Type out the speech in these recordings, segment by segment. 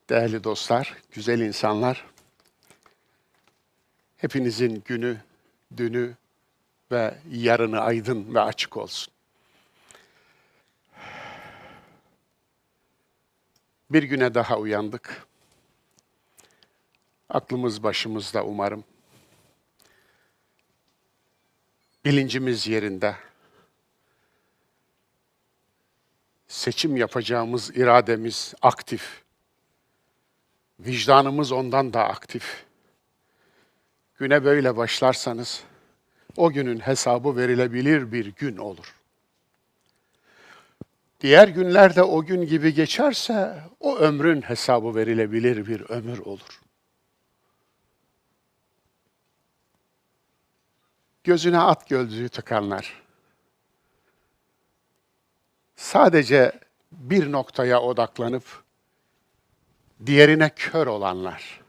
Değerli dostlar, güzel insanlar, hepinizin günü, dünü ve yarını aydın ve açık olsun. Bir güne daha uyandık. Aklımız başımızda umarım. Bilincimiz yerinde. Seçim yapacağımız irademiz aktif. Vicdanımız ondan da aktif. Güne böyle başlarsanız, o günün hesabı verilebilir bir gün olur. Diğer günler de o gün gibi geçerse, o ömrün hesabı verilebilir bir ömür olur. Gözüne at gözlüğü takanlar, sadece bir noktaya odaklanıp, diğerine kör olanlar,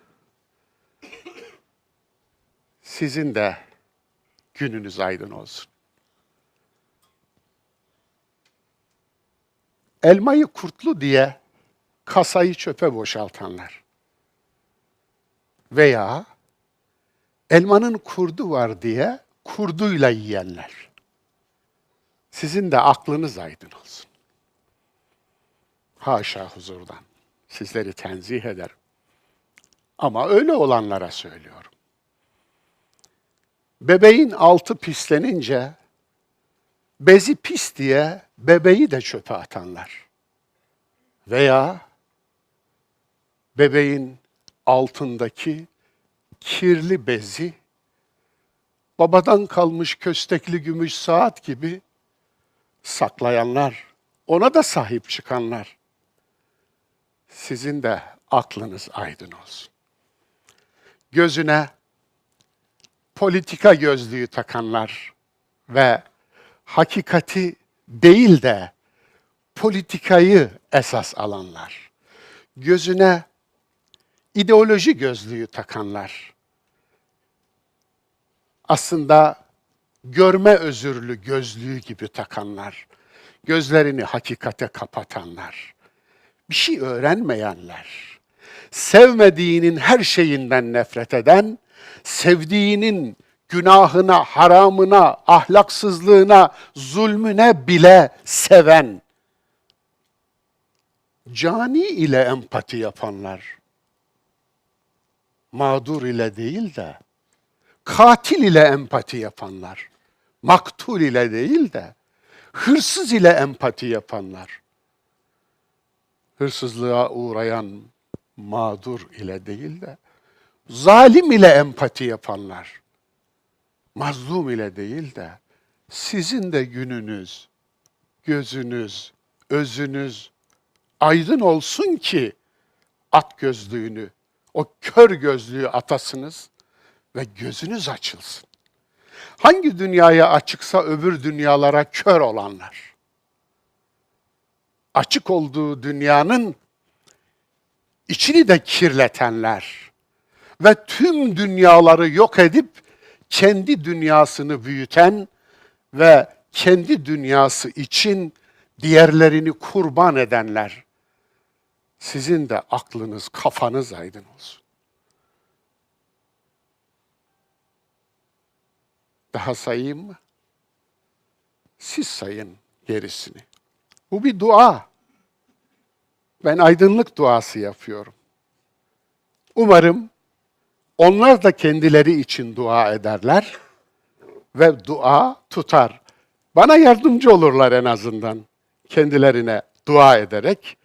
sizin de gününüz aydın olsun. Elmayı kurtlu diye kasayı çöpe boşaltanlar veya elmanın kurdu var diye kurduyla yiyenler. Sizin de aklınız aydın olsun. Haşa huzurdan. Sizleri tenzih ederim. Ama öyle olanlara söylüyorum. Bebeğin altı pislenince, bezi pis diye bebeği de çöpe atanlar. Veya bebeğin altındaki kirli bezi, babadan kalmış köstekli gümüş saat gibi saklayanlar, ona da sahip çıkanlar. Sizin de aklınız aydın olsun. Gözüne politika gözlüğü takanlar ve hakikati değil de politikayı esas alanlar. Gözüne ideoloji gözlüğü takanlar. Aslında görme özürlü gözlüğü gibi takanlar. Gözlerini hakikate kapatanlar. Bir şey öğrenmeyenler. Sevmediğinin her şeyinden nefret eden, sevdiğinin günahına, haramına, ahlaksızlığına, zulmüne bile seven, cani ile empati yapanlar, mağdur ile değil de, katil ile empati yapanlar, maktul ile değil de, hırsız ile empati yapanlar, hırsızlığa uğrayan mağdur ile değil de, zalim ile empati yapanlar, mazlum ile değil de, sizin de gününüz, gözünüz, özünüz aydın olsun ki at gözlüğünü, o kör gözlüğü atasınız ve gözünüz açılsın. Hangi dünyaya açıksa öbür dünyalara kör olanlar. Açık olduğu dünyanın içini de kirletenler ve tüm dünyaları yok edip kendi dünyasını büyüten ve kendi dünyası için diğerlerini kurban edenler. Sizin de aklınız, kafanız aydın olsun. Daha sayayım mı? Siz sayın gerisini. Bu bir dua. Ben aydınlık duası yapıyorum. Umarım onlar da kendileri için dua ederler ve dua tutar. Bana yardımcı olurlar en azından. Kendilerine dua ederek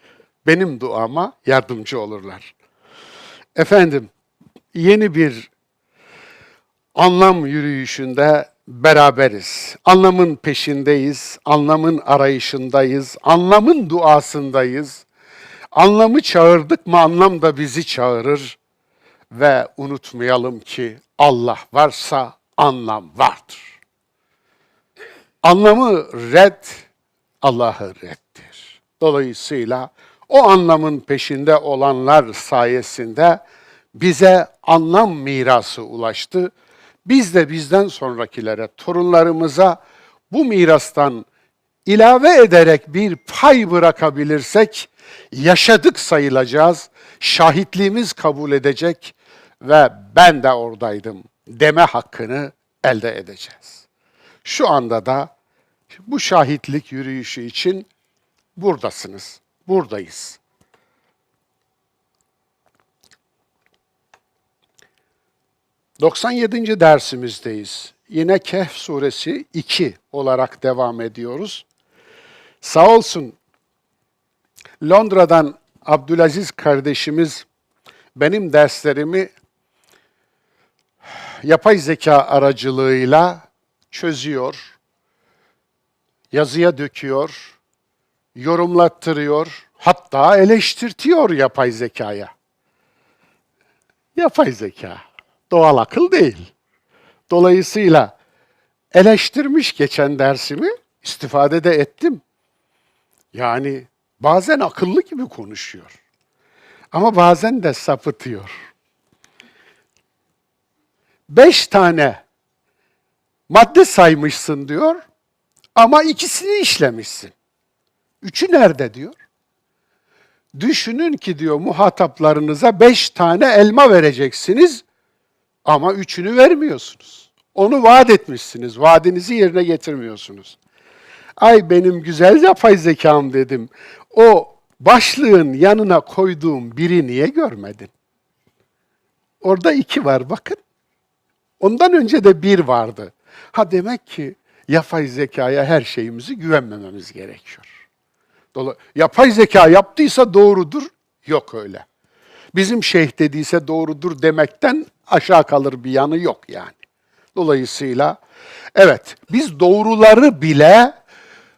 benim duama yardımcı olurlar. Efendim, yeni bir anlam yürüyüşünde beraberiz. Anlamın peşindeyiz, anlamın arayışındayız, anlamın duasındayız. Anlamı çağırdık mı anlam da bizi çağırır. Ve unutmayalım ki Allah varsa anlam vardır. Anlamı red, Allah'ı reddir. Dolayısıyla o anlamın peşinde olanlar sayesinde bize anlam mirası ulaştı. Biz de bizden sonrakilere, torunlarımıza bu mirastan ilave ederek bir pay bırakabilirsek yaşadık sayılacağız, şahitliğimiz kabul edecek ve ben de oradaydım deme hakkını elde edeceğiz. Şu anda da bu şahitlik yürüyüşü için buradasınız, buradayız. ...97. dersimizdeyiz. Yine Kehf suresi 2 olarak devam ediyoruz. Sağ olsun Londra'dan Abdülaziz kardeşimiz benim derslerimi yapay zeka aracılığıyla çözüyor, yazıya döküyor, yorumlattırıyor, hatta eleştirtiyor yapay zekaya. Yapay zeka, doğal akıl değil. Dolayısıyla eleştirmiş geçen dersimi, istifade de ettim. Yani bazen akıllı gibi konuşuyor. Ama bazen de sapıtıyor. 5 tane madde saymışsın diyor ama ikisini işlemişsin. 3'ü nerede diyor? Düşünün ki diyor muhataplarınıza 5 tane elma vereceksiniz ama 3'ünü vermiyorsunuz. Onu vaat etmişsiniz, vaadinizi yerine getirmiyorsunuz. Ay benim güzel yapay zekam dedim. O başlığın yanına koyduğum biri niye görmedin? Orada 2 var bakın. Ondan önce de 1 vardı. Ha demek ki yapay zekaya her şeyimizi güvenmememiz gerekiyor. Yapay zeka yaptıysa doğrudur. Yok öyle. Bizim şeyh dediyse doğrudur demekten aşağı kalır bir yanı yok yani. Dolayısıyla evet biz doğruları bile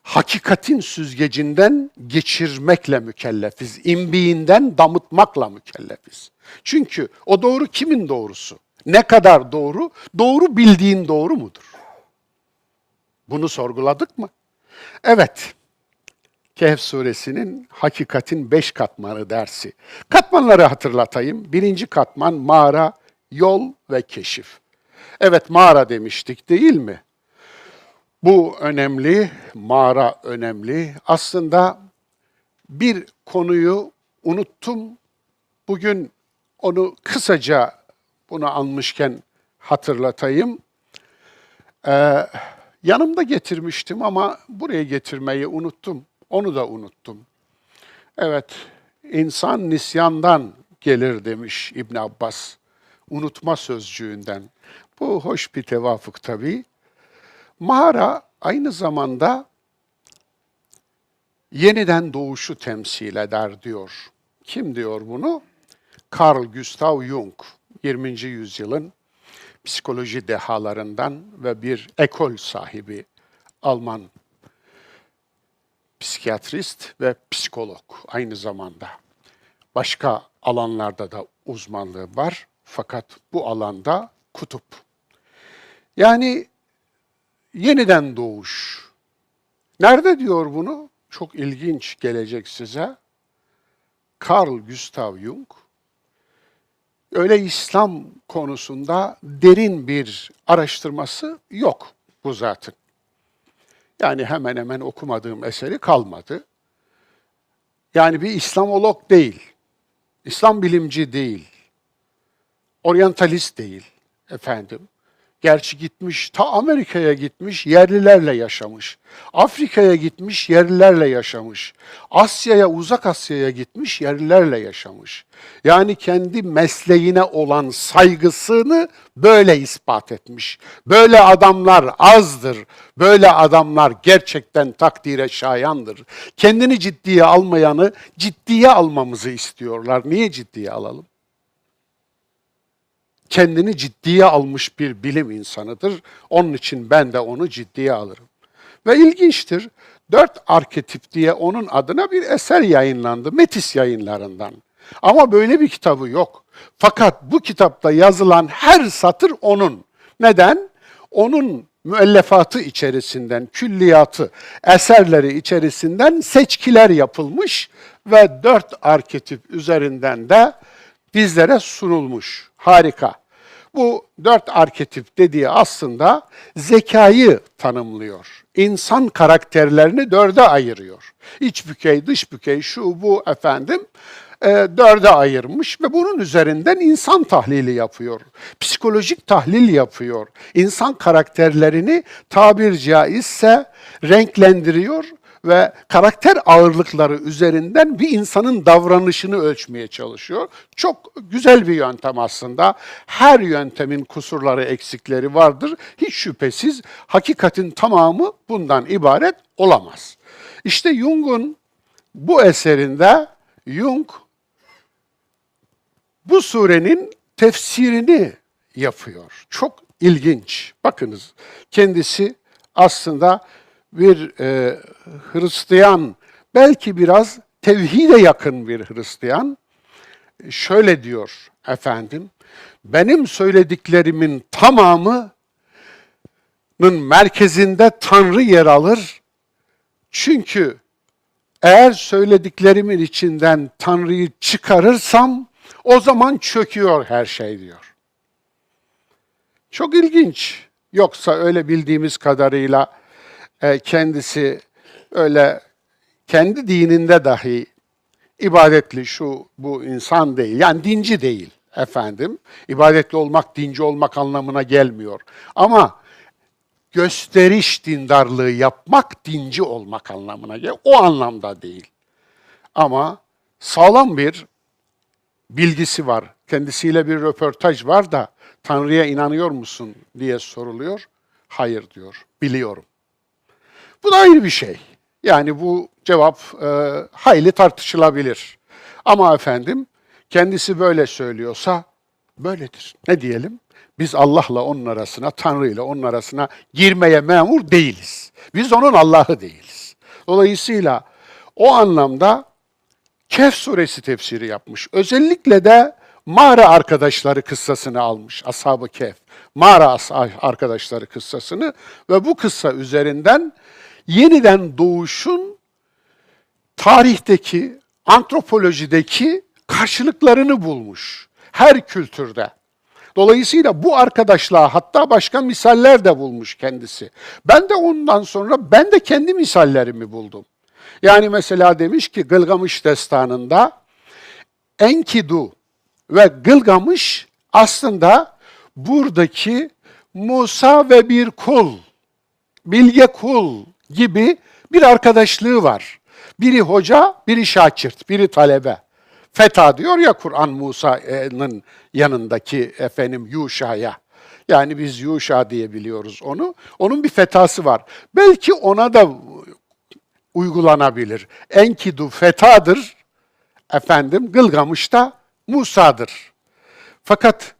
hakikatin süzgecinden geçirmekle mükellefiz. İmbiğinden damıtmakla mükellefiz. Çünkü o doğru kimin doğrusu? Ne kadar doğru? Doğru bildiğin doğru mudur? Bunu sorguladık mı? Evet. Kehf suresinin hakikatin 5 katmanı dersi. Katmanları hatırlatayım. 1. katman mağara, yol ve keşif. Evet mağara demiştik değil mi? Bu önemli, mağara önemli. Aslında bir konuyu unuttum. Bugün onu kısaca bunu almışken hatırlatayım. Yanımda getirmiştim ama buraya getirmeyi unuttum. Onu da unuttum. Evet, insan nisyandan gelir demiş İbn Abbas. Unutma sözcüğünden. Bu hoş bir tevafuk tabii. Mağara aynı zamanda yeniden doğuşu temsil eder diyor. Kim diyor bunu? Carl Gustav Jung, 20. yüzyılın psikoloji dehalarından ve bir ekol sahibi Alman psikiyatrist ve psikolog aynı zamanda. Başka alanlarda da uzmanlığı var fakat bu alanda kutup. Yani yeniden doğuş. Nerede diyor bunu? Çok ilginç gelecek size. Carl Gustav Jung, öyle İslam konusunda derin bir araştırması yok bu zatın. Yani hemen hemen okumadığım eseri kalmadı. Yani bir İslamolog değil, İslam bilimci değil, oryantalist değil efendim. Gerçi gitmiş, ta Amerika'ya gitmiş, yerlilerle yaşamış. Afrika'ya gitmiş, yerlilerle yaşamış. Asya'ya, Uzak Asya'ya gitmiş, yerlilerle yaşamış. Yani kendi mesleğine olan saygısını böyle ispat etmiş. Böyle adamlar azdır. Böyle adamlar gerçekten takdire şayandır. Kendini ciddiye almayanı ciddiye almamızı istiyorlar. Niye ciddiye alalım? Kendini ciddiye almış bir bilim insanıdır. Onun için ben de onu ciddiye alırım. Ve ilginçtir, 4 arketip diye onun adına bir eser yayınlandı Metis yayınlarından. Ama böyle bir kitabı yok. Fakat bu kitapta yazılan her satır onun. Neden? Onun müellefatı içerisinden, külliyatı, eserleri içerisinden seçkiler yapılmış ve 4 arketip üzerinden de bizlere sunulmuş. Harika. Bu 4 arketip dediği aslında zekayı tanımlıyor. İnsan karakterlerini 4'e ayırıyor. İç bükey, dış bükey, şu bu efendim 4'e ayırmış ve bunun üzerinden insan tahlili yapıyor. Psikolojik tahlil yapıyor. İnsan karakterlerini tabir caizse renklendiriyor ve karakter ağırlıkları üzerinden bir insanın davranışını ölçmeye çalışıyor. Çok güzel bir yöntem aslında. Her yöntemin kusurları, eksikleri vardır. Hiç şüphesiz hakikatin tamamı bundan ibaret olamaz. İşte Jung'un bu eserinde Jung bu surenin tefsirini yapıyor. Çok ilginç. Bakınız, kendisi aslında bir Hristiyan, belki biraz tevhide yakın bir Hristiyan. Şöyle diyor efendim, benim söylediklerimin tamamının merkezinde Tanrı yer alır. Çünkü eğer söylediklerimin içinden Tanrı'yı çıkarırsam o zaman çöküyor her şey diyor. Çok ilginç. Yoksa öyle bildiğimiz kadarıyla kendisi öyle kendi dininde dahi ibadetli şu bu insan değil. Yani dinci değil efendim. İbadetli olmak dinci olmak anlamına gelmiyor. Ama gösteriş dindarlığı yapmak dinci olmak anlamına geliyor. O anlamda değil. Ama sağlam bir bilgisi var. Kendisiyle bir röportaj var da Tanrı'ya inanıyor musun diye soruluyor. Hayır diyor, biliyorum. Bu da ayrı bir şey. Yani bu cevap hayli tartışılabilir. Ama efendim kendisi böyle söylüyorsa böyledir. Ne diyelim? Biz Allah'la onun arasına, Tanrı ile onun arasına girmeye memur değiliz. Biz onun Allah'ı değiliz. Dolayısıyla o anlamda Kehf suresi tefsiri yapmış. Özellikle de mağara arkadaşları kıssasını almış. Ashab-ı Kehf. Mağara arkadaşları kıssasını ve bu kıssa üzerinden yeniden doğuşun tarihteki, antropolojideki karşılıklarını bulmuş. Her kültürde. Dolayısıyla bu arkadaşlığa hatta başka misaller de bulmuş kendisi. Ben de ondan sonra kendi misallerimi buldum. Yani mesela demiş ki Gılgamış destanında Enkidu ve Gılgamış aslında buradaki Musa ve bir kul, bilge kul gibi bir arkadaşlığı var. Biri hoca, biri şakirt, biri talebe. Feta diyor ya Kur'an Musa'nın yanındaki efendim Yuşa'ya. Yani biz Yuşa diye biliyoruz onu. Onun bir fetası var. Belki ona da uygulanabilir. Enkidu fetadır, efendim Gılgamış da Musa'dır. Fakat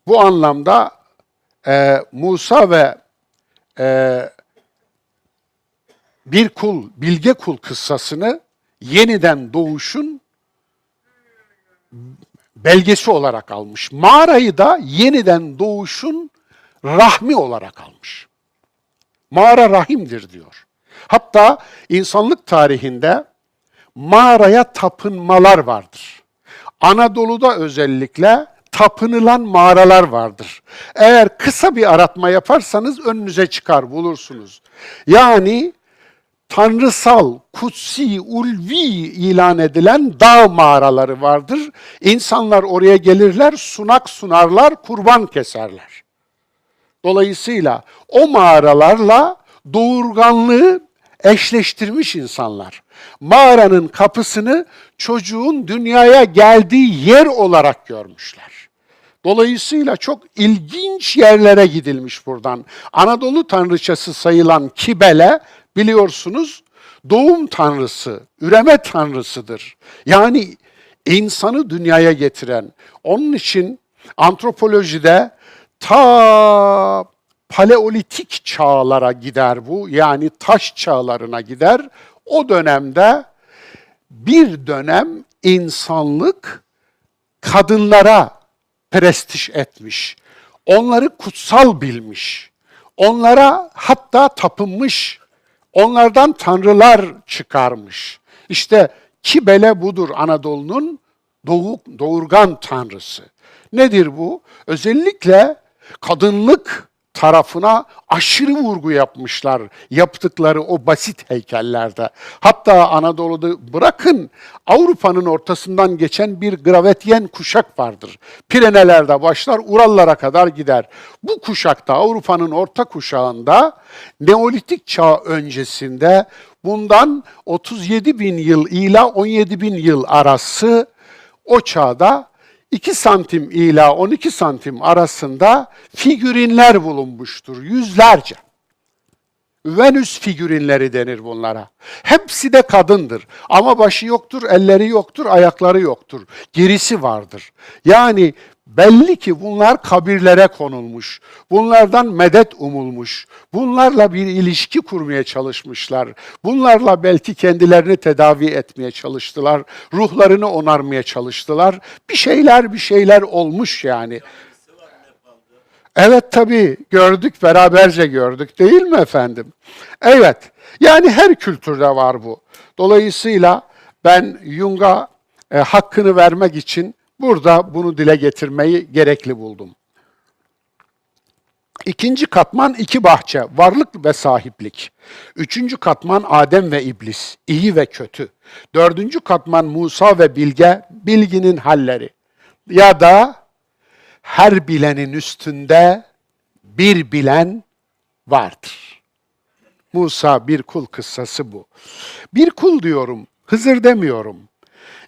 bu anlamda Musa ve bir kul, bilge kul kıssasını yeniden doğuşun belgesi olarak almış. Mağarayı da yeniden doğuşun rahmi olarak almış. Mağara rahimdir diyor. Hatta insanlık tarihinde mağaraya tapınmalar vardır. Anadolu'da özellikle tapınılan mağaralar vardır. Eğer kısa bir aratma yaparsanız önünüze çıkar, bulursunuz. Yani tanrısal, kutsi, ulvi ilan edilen dağ mağaraları vardır. İnsanlar oraya gelirler, sunak sunarlar, kurban keserler. Dolayısıyla o mağaralarla doğurganlığı eşleştirmiş insanlar. Mağaranın kapısını çocuğun dünyaya geldiği yer olarak görmüşler. Dolayısıyla çok ilginç yerlere gidilmiş buradan. Anadolu tanrıçası sayılan Kibele biliyorsunuz doğum tanrısı, üreme tanrısıdır. Yani insanı dünyaya getiren. Onun için antropolojide ta paleolitik çağlara gider bu. Yani taş çağlarına gider. O dönemde bir dönem insanlık kadınlara prestij etmiş. Onları kutsal bilmiş. Onlara hatta tapınmış. Onlardan tanrılar çıkarmış. İşte Kibele budur Anadolu'nun doğurgan tanrısı. Nedir bu? Özellikle kadınlık tarafına aşırı vurgu yapmışlar yaptıkları o basit heykellerde. Hatta Anadolu'da bırakın Avrupa'nın ortasından geçen bir gravetyen kuşak vardır. Pirenelerde başlar Urallara kadar gider. Bu kuşakta Avrupa'nın orta kuşağında Neolitik çağ öncesinde bundan 37 bin yıl ila 17 bin yıl arası o çağda 2 santim ila 12 santim arasında figürinler bulunmuştur. Yüzlerce. Venüs figürinleri denir bunlara. Hepsi de kadındır. Ama başı yoktur, elleri yoktur, ayakları yoktur. Gerisi vardır. Yani belli ki bunlar kabirlere konulmuş. Bunlardan medet umulmuş. Bunlarla bir ilişki kurmaya çalışmışlar. Bunlarla belki kendilerini tedavi etmeye çalıştılar. Ruhlarını onarmaya çalıştılar. Bir şeyler olmuş yani. Evet tabii gördük, beraberce gördük değil mi efendim? Evet, yani her kültürde var bu. Dolayısıyla ben Jung'a hakkını vermek için burada bunu dile getirmeyi gerekli buldum. İkinci katman iki bahçe, varlık ve sahiplik. Üçüncü katman Adem ve İblis, iyi ve kötü. Dördüncü katman Musa ve bilge, bilginin halleri. Ya da her bilenin üstünde bir bilen vardır. Musa bir kul kıssası bu. Bir kul diyorum, Hızır demiyorum.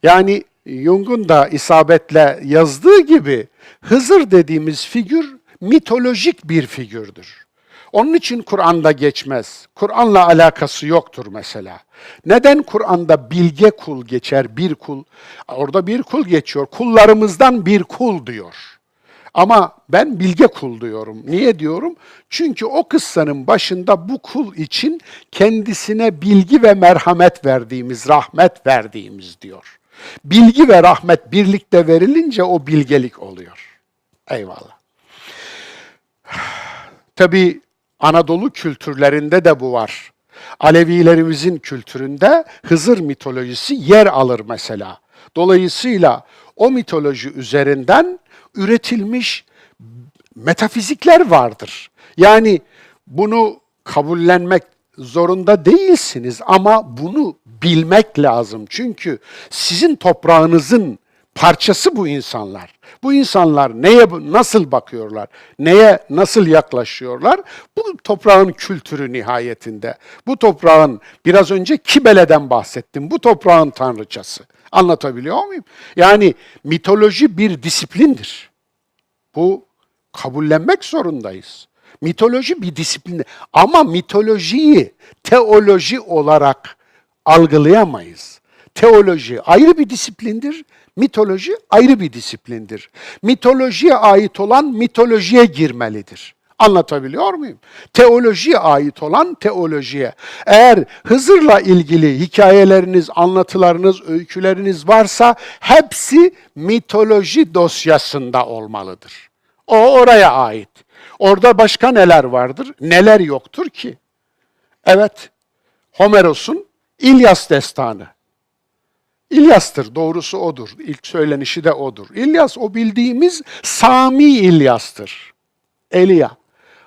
Yani Jung'un da isabetle yazdığı gibi Hızır dediğimiz figür mitolojik bir figürdür. Onun için Kur'an'da geçmez. Kur'an'la alakası yoktur mesela. Neden Kur'an'da bilge kul geçer, bir kul? Orada bir kul geçiyor. Kullarımızdan bir kul diyor. Ama ben bilge kul diyorum. Niye diyorum? Çünkü o kıssanın başında bu kul için kendisine bilgi ve merhamet verdiğimiz, rahmet verdiğimiz diyor. Bilgi ve rahmet birlikte verilince o bilgelik oluyor. Eyvallah. Tabii Anadolu kültürlerinde de bu var. Alevilerimizin kültüründe Hızır mitolojisi yer alır mesela. Dolayısıyla o mitoloji üzerinden üretilmiş metafizikler vardır. Yani bunu kabullenmek zorunda değilsiniz ama bunu bilmek lazım. Çünkü sizin toprağınızın parçası bu insanlar. Bu insanlar neye nasıl bakıyorlar? Neye nasıl yaklaşıyorlar? Bu toprağın kültürü nihayetinde. Bu toprağın biraz önce Kibele'den bahsettim. Bu toprağın tanrıçası. Anlatabiliyor muyum? Yani mitoloji bir disiplindir. Bu kabullenmek zorundayız. Mitoloji bir disiplindir. Ama mitolojiyi teoloji olarak algılayamayız. Teoloji ayrı bir disiplindir, mitoloji ayrı bir disiplindir. Mitolojiye ait olan mitolojiye girmelidir. Anlatabiliyor muyum? Teolojiye ait olan teolojiye. Eğer Hızır'la ilgili hikayeleriniz, anlatılarınız, öyküleriniz varsa hepsi mitoloji dosyasında olmalıdır. O oraya ait. Orada başka neler vardır? Neler yoktur ki? Evet, Homeros'un İlyas destanı. İlyas'tır, doğrusu odur. İlk söylenişi de odur. İlyas o bildiğimiz Sami İlyas'tır. Elia.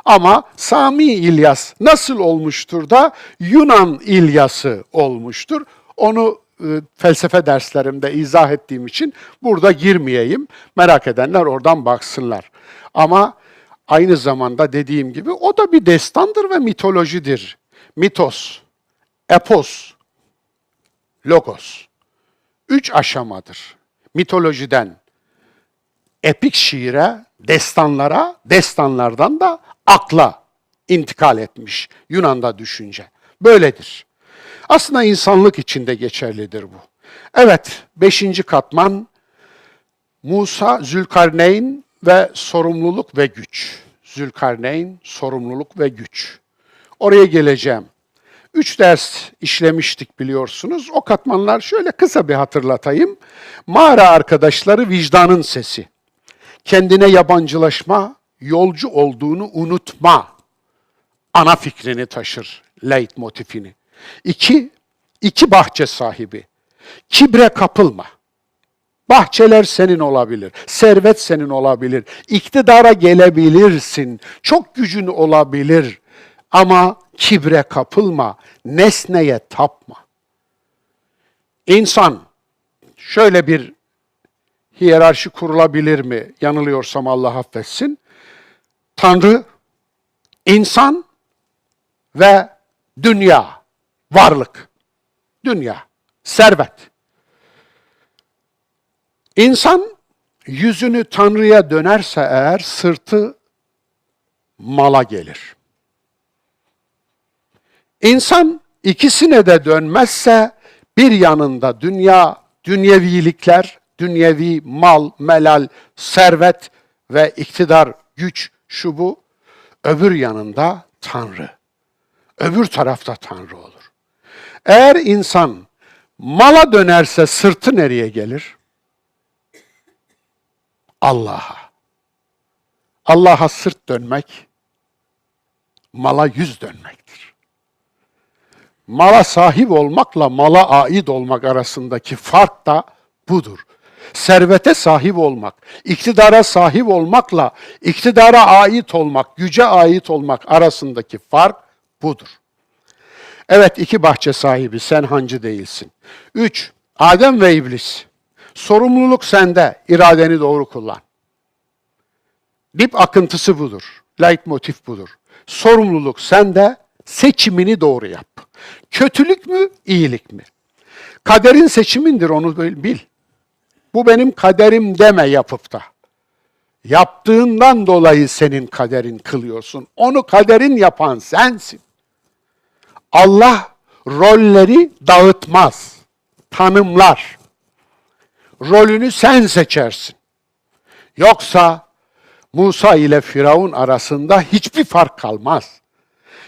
Ama Sami İlyas nasıl olmuştur da Yunan İlyas'ı olmuştur? Onu felsefe derslerimde izah ettiğim için burada girmeyeyim. Merak edenler oradan baksınlar. Ama aynı zamanda dediğim gibi o da bir destandır ve mitolojidir. Mitos, epos, logos. 3 aşamadır. Mitolojiden epik şiire, destanlara, destanlardan da akla intikal etmiş Yunan'da düşünce. Böyledir. Aslında insanlık için de geçerlidir bu. Evet, 5. katman Musa, Zülkarneyn ve sorumluluk ve güç. Zülkarneyn, sorumluluk ve güç. Oraya geleceğim. 3 ders işlemiştik biliyorsunuz. O katmanlar şöyle kısa bir hatırlatayım. Mağara arkadaşları vicdanın sesi. Kendine yabancılaşma, yolcu olduğunu unutma ana fikrini taşır, leitmotifini. İki bahçe sahibi. Kibre kapılma. Bahçeler senin olabilir, servet senin olabilir, iktidara gelebilirsin, çok gücün olabilir. Ama kibre kapılma, nesneye tapma. İnsan, şöyle bir hiyerarşi kurulabilir mi? Yanılıyorsam Allah affetsin. Tanrı, insan ve dünya, varlık. Dünya, servet. İnsan yüzünü Tanrı'ya dönerse eğer sırtı mala gelir. İnsan ikisine de dönmezse bir yanında dünya, dünyevilikler, dünyevi mal, melal, servet ve iktidar, güç, şu bu. Öbür yanında Tanrı. Öbür tarafta Tanrı olur. Eğer insan mala dönerse sırtı nereye gelir? Allah'a. Allah'a sırt dönmek, mala yüz dönmektir. Mala sahip olmakla mala ait olmak arasındaki fark da budur. Servete sahip olmak, iktidara sahip olmakla iktidara ait olmak, güce ait olmak arasındaki fark budur. Evet, 2 bahçe sahibi, sen hancı değilsin. 3, Adem ve İblis. Sorumluluk sende, iradeni doğru kullan. Dip akıntısı budur, leitmotiv budur. Sorumluluk sende, seçimini doğru yap. Kötülük mü, iyilik mi? Kaderin seçimindir, onu bil. Bu benim kaderim deme yapıp da. Yaptığından dolayı senin kaderin kılıyorsun. Onu kaderin yapan sensin. Allah rolleri dağıtmaz, tanımlar. Rolünü sen seçersin. Yoksa Musa ile Firavun arasında hiçbir fark kalmaz.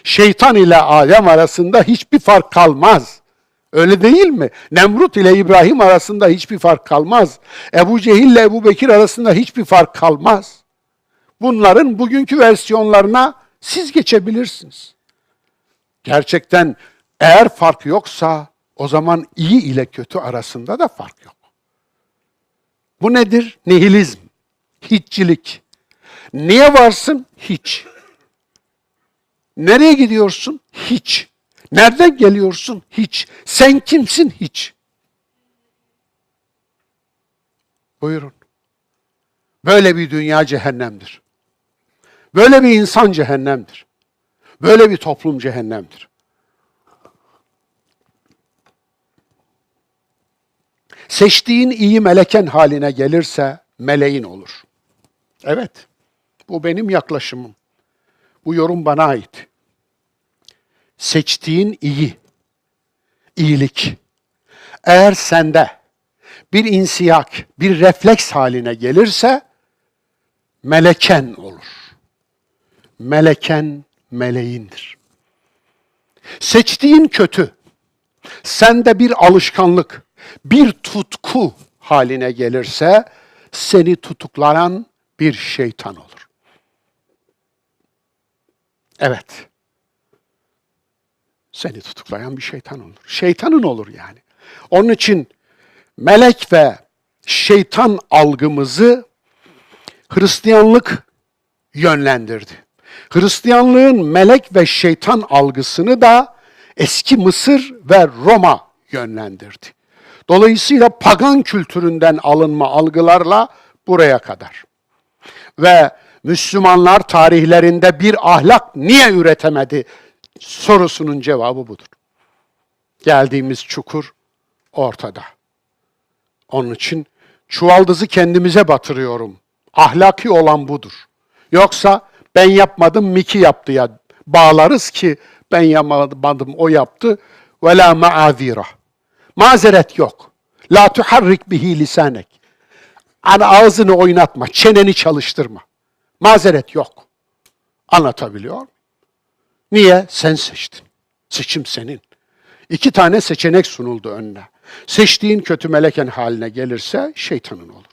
Şeytan ile Adem arasında hiçbir fark kalmaz. Öyle değil mi? Nemrut ile İbrahim arasında hiçbir fark kalmaz. Ebu Cehil ile Ebu Bekir arasında hiçbir fark kalmaz. Bunların bugünkü versiyonlarına siz geçebilirsiniz. Gerçekten eğer fark yoksa o zaman iyi ile kötü arasında da fark yok. Bu nedir? Nihilizm, hiççilik. Niye varsın? Hiç. Nereye gidiyorsun? Hiç. Nereden geliyorsun? Hiç. Sen kimsin? Hiç. Buyurun. Böyle bir dünya cehennemdir. Böyle bir insan cehennemdir. Böyle bir toplum cehennemdir. Seçtiğin iyi meleken haline gelirse meleğin olur. Evet, bu benim yaklaşımım. Bu yorum bana ait. Seçtiğin iyi, iyilik. Eğer sende bir insiyak, bir refleks haline gelirse meleken olur. Meleken meleğindir. Seçtiğin kötü, sende bir alışkanlık, bir tutku haline gelirse seni tutuklayan bir şeytan olur. Evet. Seni tutuklayan bir şeytan olur. Şeytanın olur yani. Onun için melek ve şeytan algımızı Hristiyanlık yönlendirdi. Hristiyanlığın melek ve şeytan algısını da eski Mısır ve Roma yönlendirdi. Dolayısıyla pagan kültüründen alınma algılarla buraya kadar. Ve Müslümanlar tarihlerinde bir ahlak niye üretemedi sorusunun cevabı budur. Geldiğimiz çukur ortada. Onun için çuvaldızı kendimize batırıyorum. Ahlaki olan budur. Yoksa ben yapmadım, Miki yaptı ya bağlarız ki ben yapmadım, o yaptı. Ve la maazira. Mazeret yok. La tuharrik bihi lisanek. Hani ağzını oynatma, çeneni çalıştırma. Mazeret yok. Anlatabiliyor muyum? Niye? Sen seçtin. Seçim senin. 2 tane seçenek sunuldu önüne. Seçtiğin kötü meleken haline gelirse şeytanın olur.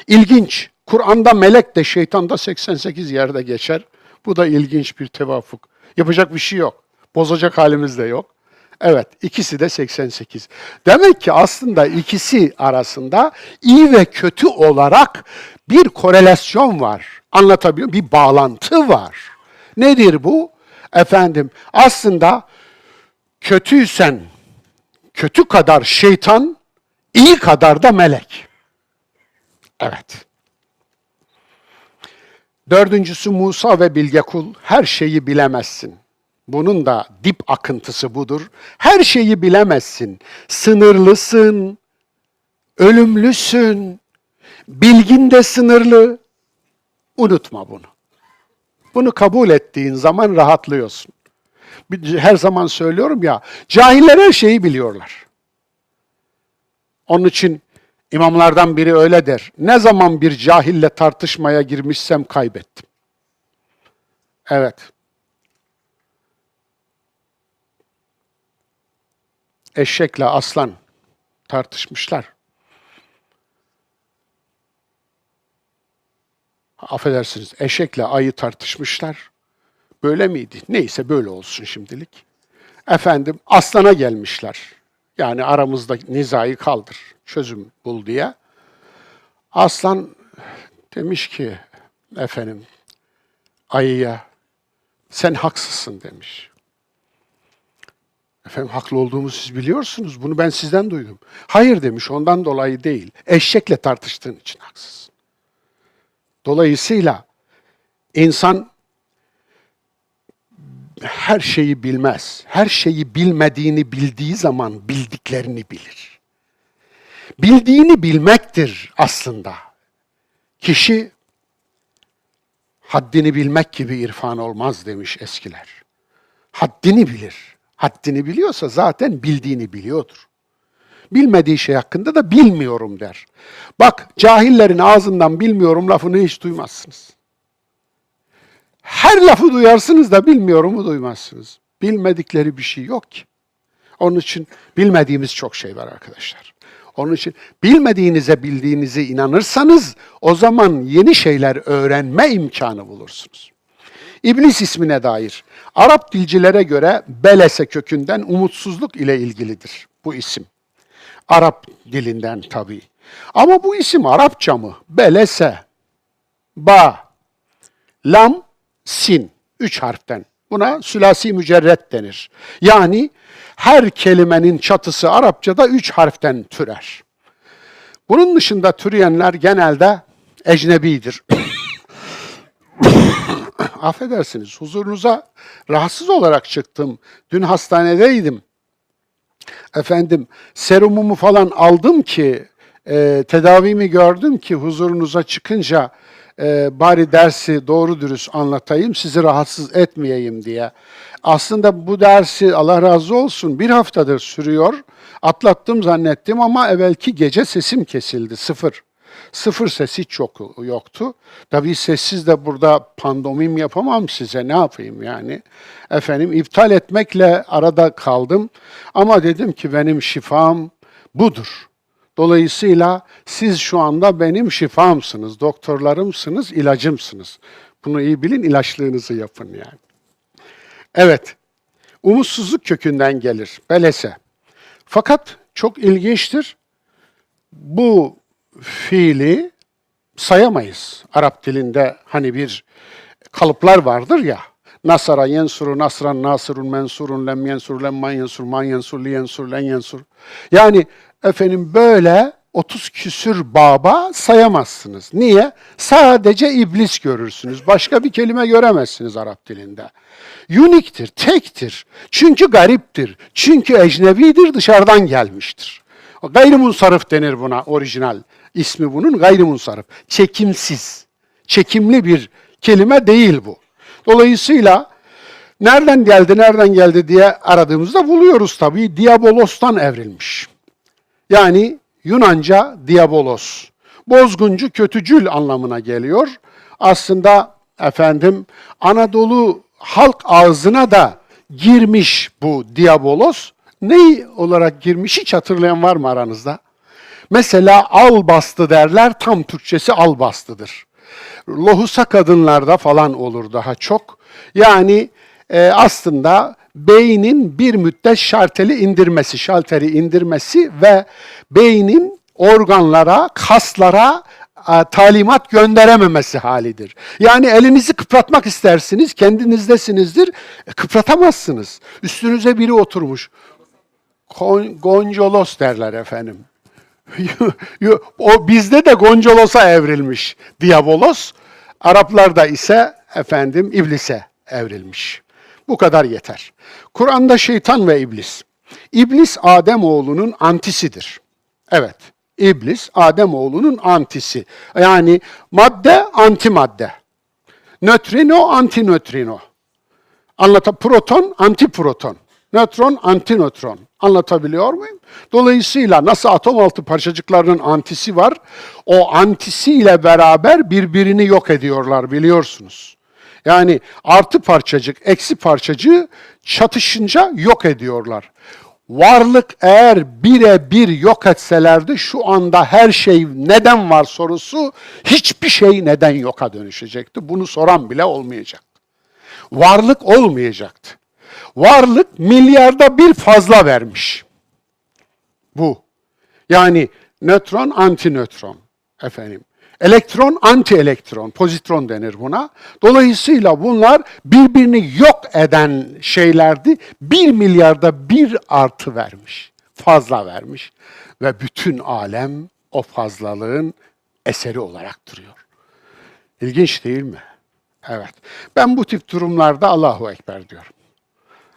İlginç. Kur'an'da melek de şeytan da 88 yerde geçer. Bu da ilginç bir tevafuk. Yapacak bir şey yok. Bozacak halimiz de yok. Evet, ikisi de 88. Demek ki aslında ikisi arasında iyi ve kötü olarak bir korelasyon var. Anlatabiliyor muyum? Bir bağlantı var. Nedir bu? Efendim, aslında kötüysen kötü kadar şeytan, iyi kadar da melek. Evet. Dördüncüsü Musa ve bilge kul, her şeyi bilemezsin. Bunun da dip akıntısı budur. Her şeyi bilemezsin. Sınırlısın, ölümlüsün, bilgin de sınırlı. Unutma bunu. Bunu kabul ettiğin zaman rahatlıyorsun. Her zaman söylüyorum ya, cahiller her şeyi biliyorlar. Onun için imamlardan biri öyle der. Ne zaman bir cahille tartışmaya girmişsem kaybettim. Evet. Eşekle aslan tartışmışlar. Affedersiniz, eşekle ayı tartışmışlar. Böyle miydi? Neyse böyle olsun şimdilik. Efendim aslana gelmişler. Yani aramızda nizayı kaldır, çözüm bul diye. Aslan demiş ki efendim ayıya sen haksızsın demiş. Efendim haklı olduğumu siz biliyorsunuz. Bunu ben sizden duydum. Hayır demiş, ondan dolayı değil. Eşekle tartıştığın için haksızsın. Dolayısıyla insan her şeyi bilmez. Her şeyi bilmediğini bildiği zaman bildiklerini bilir. Bildiğini bilmektir aslında. Kişi haddini bilmek gibi irfan olmaz demiş eskiler. Haddini bilir. Haddini biliyorsa zaten bildiğini biliyordur. Bilmediği şey hakkında da bilmiyorum der. Bak, cahillerin ağzından bilmiyorum lafını hiç duymazsınız. Her lafı duyarsınız da bilmiyorumu duymazsınız. Bilmedikleri bir şey yok ki. Onun için bilmediğimiz çok şey var arkadaşlar. Onun için bilmediğinize bildiğinize inanırsanız o zaman yeni şeyler öğrenme imkanı bulursunuz. İblis ismine dair Arap dilcilere göre belese kökünden umutsuzluk ile ilgilidir bu isim. Arap dilinden tabii. Ama bu isim Arapça mı? Belese, ba, lam, sin. 3 harften. Buna sülasi mücerret denir. Yani her kelimenin çatısı Arapçada 3 harften türer. Bunun dışında türeyenler genelde ecnebidir. Affedersiniz, huzurunuza rahatsız olarak çıktım. Dün hastanedeydim. Efendim, serumumu falan aldım ki, tedavimi gördüm ki huzurunuza çıkınca bari dersi doğru dürüst anlatayım, sizi rahatsız etmeyeyim diye. Aslında bu dersi Allah razı olsun 1 haftadır sürüyor. Atlattım zannettim ama evvelki gece sesim kesildi, sıfır. Sıfır ses hiç yoktu. Tabii sessiz de burada pandomim yapamam size, ne yapayım yani. Efendim iptal etmekle arada kaldım. Ama dedim ki benim şifam budur. Dolayısıyla siz şu anda benim şifamsınız, doktorlarımsınız, ilacımsınız. Bunu iyi bilin, ilaçlığınızı yapın yani. Evet, umutsuzluk kökünden gelir, belese. Fakat çok ilginçtir, bu fiili sayamayız. Arap dilinde hani bir kalıplar vardır ya. Nasara yensuru nasran nasirun mensurun lem yensur lemman yensur man yensur li yensur len yensur. Yani efendim böyle 30 küsür baba sayamazsınız. Niye? Sadece iblis görürsünüz. Başka bir kelime göremezsiniz Arap dilinde. Uniktir, tektir. Çünkü gariptir. Çünkü ecnebidir, dışarıdan gelmiştir. Gayrimunsarif denir buna, orijinal ismi bunun gayrimunsarif. Çekimsiz, çekimli bir kelime değil bu. Dolayısıyla nereden geldi diye aradığımızda buluyoruz tabii. Diabolos'tan evrilmiş. Yani Yunanca diabolos. Bozguncu, kötücül anlamına geliyor. Aslında efendim Anadolu halk ağzına da girmiş bu diabolos. Ne olarak girmiş hiç hatırlayan var mı aranızda? Mesela al bastı derler, tam Türkçesi al bastıdır. Lohusa kadınlarda falan olur daha çok. Yani aslında beynin bir müddet şalteri indirmesi ve beynin organlara, kaslara talimat gönderememesi halidir. Yani elinizi kıpratmak istersiniz, kendinizdesinizdir, kıpratamazsınız. Üstünüze biri oturmuş. Goncolos derler efendim. O bizde de Goncolos'a evrilmiş diabolos. Araplarda ise efendim iblise evrilmiş. Bu kadar yeter. Kur'an'da şeytan ve iblis. İblis Ademoğlunun antisidir. Evet. İblis Ademoğlunun antisi. Yani madde antimadde. Nötrino antinötrino. Proton antiproton. Nötron antinötron. Anlatabiliyor muyum? Dolayısıyla nasıl atom altı parçacıklarının antisi var, o antisiyle beraber birbirini yok ediyorlar biliyorsunuz. Yani artı parçacık, eksi parçacığı çatışınca yok ediyorlar. Varlık eğer birebir yok etselerdi şu anda her şey neden var sorusu hiçbir şey neden yoka dönüşecekti. Bunu soran bile olmayacaktı. Varlık olmayacaktı. Varlık milyarda bir fazla vermiş. Bu. Yani nötron, antinötron efendim. Elektron, antielektron, pozitron denir buna. Dolayısıyla bunlar birbirini yok eden şeylerdi. 1 milyarda bir artı vermiş, fazla vermiş. Ve bütün alem o fazlalığın eseri olarak duruyor. İlginç değil mi? Evet. Ben bu tip durumlarda Allahu Ekber diyorum.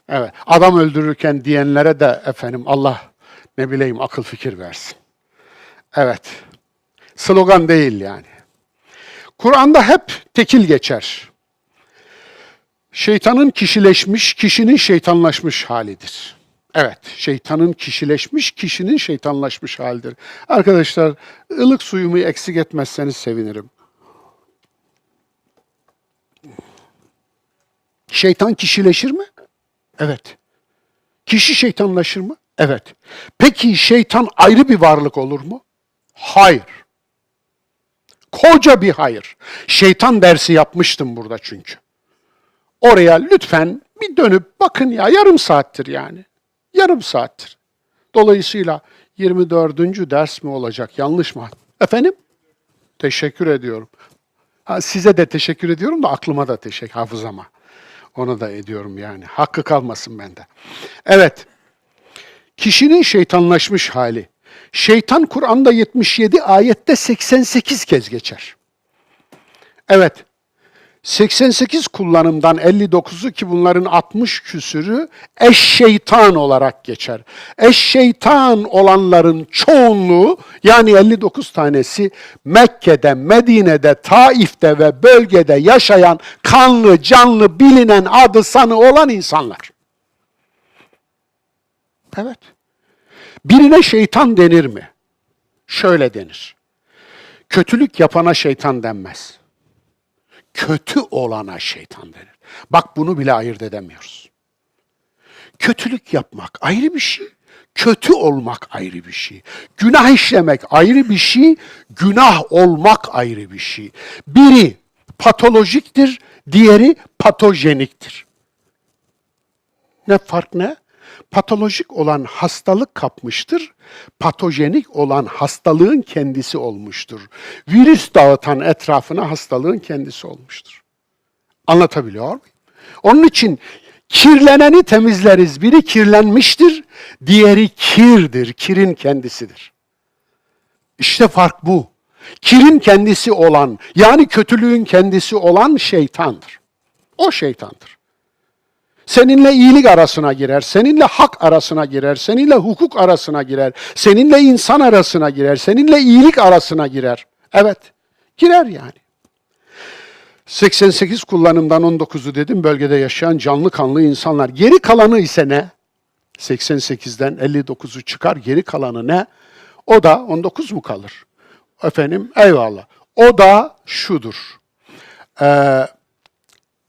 Evet. Adam öldürürken diyenlere de efendim Allah ne bileyim akıl fikir versin. Evet. Slogan değil yani. Kur'an'da hep tekil geçer. Şeytanın kişileşmiş, kişinin şeytanlaşmış halidir. Evet, şeytanın kişileşmiş, kişinin şeytanlaşmış halidir. Arkadaşlar, ılık suyumu eksik etmezseniz sevinirim. Şeytan kişileşir mi? Evet. Kişi şeytanlaşır mı? Evet. Peki şeytan ayrı bir varlık olur mu? Hayır. Koca bir hayır. Şeytan dersi yapmıştım burada çünkü. Oraya lütfen bir dönüp bakın ya, yarım saattir yani. Yarım saattir. Dolayısıyla 24. ders mi olacak, yanlış mı? Efendim? Teşekkür ediyorum. Size de teşekkür ediyorum da aklıma da hafızama. Onu da ediyorum yani. Hakkı kalmasın bende. Evet. Kişinin şeytanlaşmış hali. Şeytan Kur'an'da 77 ayette 88 kez geçer. Evet. 88 kullanımdan 59'u ki bunların 60 küsürü eşşeytan olarak geçer. Eşşeytan olanların çoğunluğu yani 59 tanesi Mekke'de, Medine'de, Taif'te ve bölgede yaşayan kanlı, canlı, bilinen adı sanı olan insanlar. Evet. Birine şeytan denir mi? Şöyle denir. Kötülük yapana şeytan denmez. Kötü olana şeytan denir. Bak bunu bile ayırt edemiyoruz. Kötülük yapmak ayrı bir şey, kötü olmak ayrı bir şey. Günah işlemek ayrı bir şey, günah olmak ayrı bir şey. Biri patolojiktir, diğeri patojeniktir. Ne fark ne? Patolojik olan hastalık kapmıştır, patojenik olan hastalığın kendisi olmuştur. Virüs dağıtan etrafına hastalığın kendisi olmuştur. Anlatabiliyor muyum? Onun için kirleneni temizleriz. Biri kirlenmiştir, diğeri kirdir, kirin kendisidir. İşte fark bu. Kirin kendisi olan, yani kötülüğün kendisi olan şeytandır. O şeytandır. Seninle iyilik arasına girer, seninle hak arasına girer, seninle hukuk arasına girer, seninle insan arasına girer, seninle iyilik arasına girer. Evet, girer yani. 88 kullanımdan 19'u dedim, bölgede yaşayan canlı kanlı insanlar. Geri kalanı ise ne? 88'den 59'u çıkar, geri kalanı ne? O da 19 mu kalır? Efendim, eyvallah. O da şudur.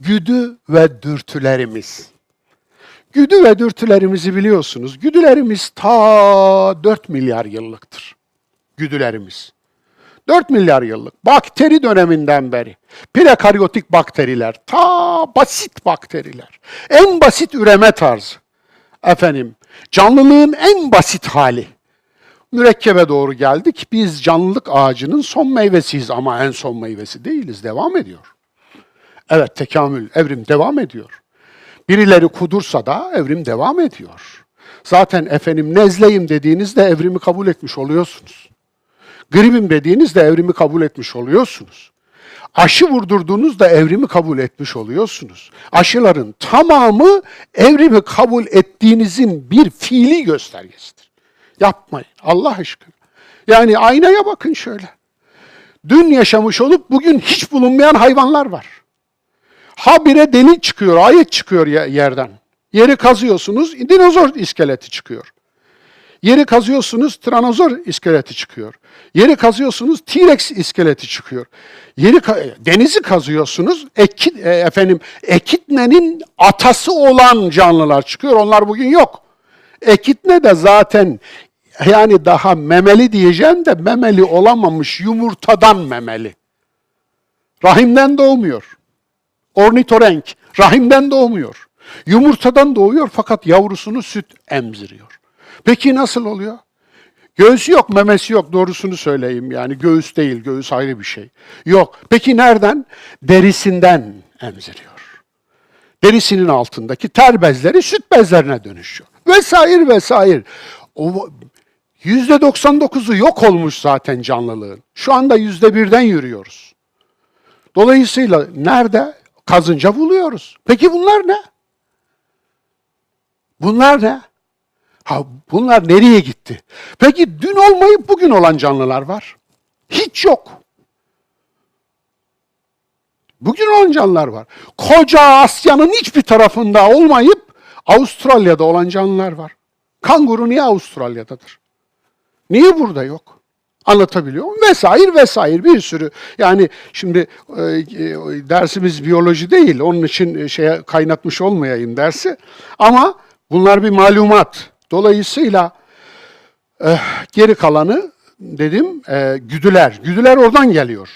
Güdü ve dürtülerimiz. Güdü ve dürtülerimizi biliyorsunuz. Güdülerimiz ta 4 milyar yıllıktır. Güdülerimiz. 4 milyar yıllık bakteri döneminden beri prekaryotik bakteriler, ta basit bakteriler, en basit üreme tarzı, efendim, canlılığın en basit hali. Mürekkebe doğru geldik. Biz canlılık ağacının son meyvesiyiz ama en son meyvesi değiliz. Devam ediyor. Evet, tekamül, evrim devam ediyor. Birileri kudursa da evrim devam ediyor. Zaten efendim nezleyim dediğinizde evrimi kabul etmiş oluyorsunuz. Gripim dediğinizde evrimi kabul etmiş oluyorsunuz. Aşı vurdurduğunuzda evrimi kabul etmiş oluyorsunuz. Aşıların tamamı evrimi kabul ettiğinizin bir fiili göstergesidir. Yapmayın Allah aşkına. Yani aynaya bakın şöyle. Dün yaşamış olup bugün hiç bulunmayan hayvanlar var. Habire delil çıkıyor, ayet çıkıyor yerden. Yeri kazıyorsunuz, dinozor iskeleti çıkıyor. Yeri kazıyorsunuz, Tiranozor iskeleti çıkıyor. Yeri kazıyorsunuz, T-Rex iskeleti çıkıyor. Denizi kazıyorsunuz, Ekidne'nin atası olan canlılar çıkıyor. Onlar bugün yok. Ekidne de zaten yani daha memeli diyeceğim de memeli olamamış, yumurtadan memeli. Rahimden doğmuyor. Ornitorenk, rahimden doğmuyor. Yumurtadan doğuyor fakat yavrusunu süt emziriyor. Peki nasıl oluyor? Göğsü yok, memesi yok, doğrusunu söyleyeyim yani. Göğüs değil, göğüs ayrı bir şey. Yok. Peki nereden? Derisinden emziriyor. Derisinin altındaki ter bezleri süt bezlerine dönüşüyor. Vesaire vesaire. O %99'u yok olmuş zaten canlılığın. Şu anda %1'den yürüyoruz. Dolayısıyla nerede? Kazınca buluyoruz. Peki bunlar ne? Bunlar ne? Bunlar nereye gitti? Peki dün olmayıp bugün olan canlılar var. Hiç yok. Bugün olan canlılar var. Koca Asya'nın hiçbir tarafında olmayıp Avustralya'da olan canlılar var. Kanguru niye Avustralya'dadır? Niye burada yok? Anlatabiliyor muyum? Vesaire vesaire bir sürü. Yani şimdi dersimiz biyoloji değil. Onun için kaynatmış olmayayım dersi. Ama bunlar bir malumat. Dolayısıyla geri kalanı dedim güdüler. Güdüler oradan geliyor.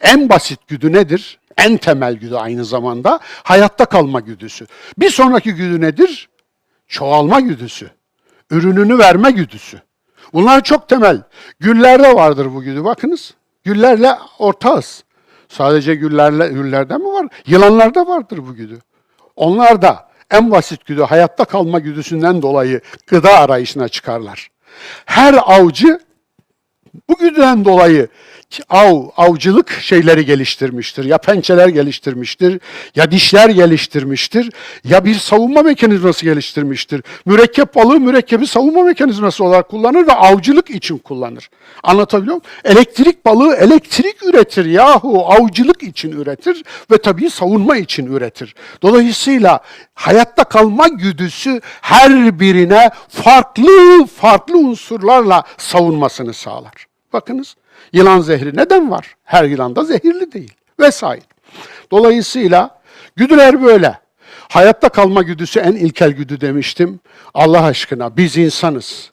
En basit güdü nedir? En temel güdü aynı zamanda hayatta kalma güdüsü. Bir sonraki güdü nedir? Çoğalma güdüsü. Ürününü verme güdüsü. Bunlar çok temel. Güllerde vardır bu güdü. Bakınız. Güllerle ortağız. Sadece güllerde mi var? Yılanlarda vardır bu güdü. Onlar da en basit güdü, hayatta kalma güdüsünden dolayı gıda arayışına çıkarlar. Her avcı bu güdüden dolayı avcılık şeyleri geliştirmiştir. Ya pençeler geliştirmiştir, ya dişler geliştirmiştir, ya bir savunma mekanizması geliştirmiştir. Mürekkep balığı mürekkebi savunma mekanizması olarak kullanır ve avcılık için kullanır. Anlatabiliyor muyum? Elektrik balığı elektrik üretir yahu, avcılık için üretir ve tabii savunma için üretir. Dolayısıyla hayatta kalma güdüsü her birine farklı unsurlarla savunmasını sağlar. Bakınız, yılan zehri neden var? Her yılan da zehirli değil vesaire. Dolayısıyla güdüler böyle. Hayatta kalma güdüsü en ilkel güdü demiştim. Allah aşkına biz insanız.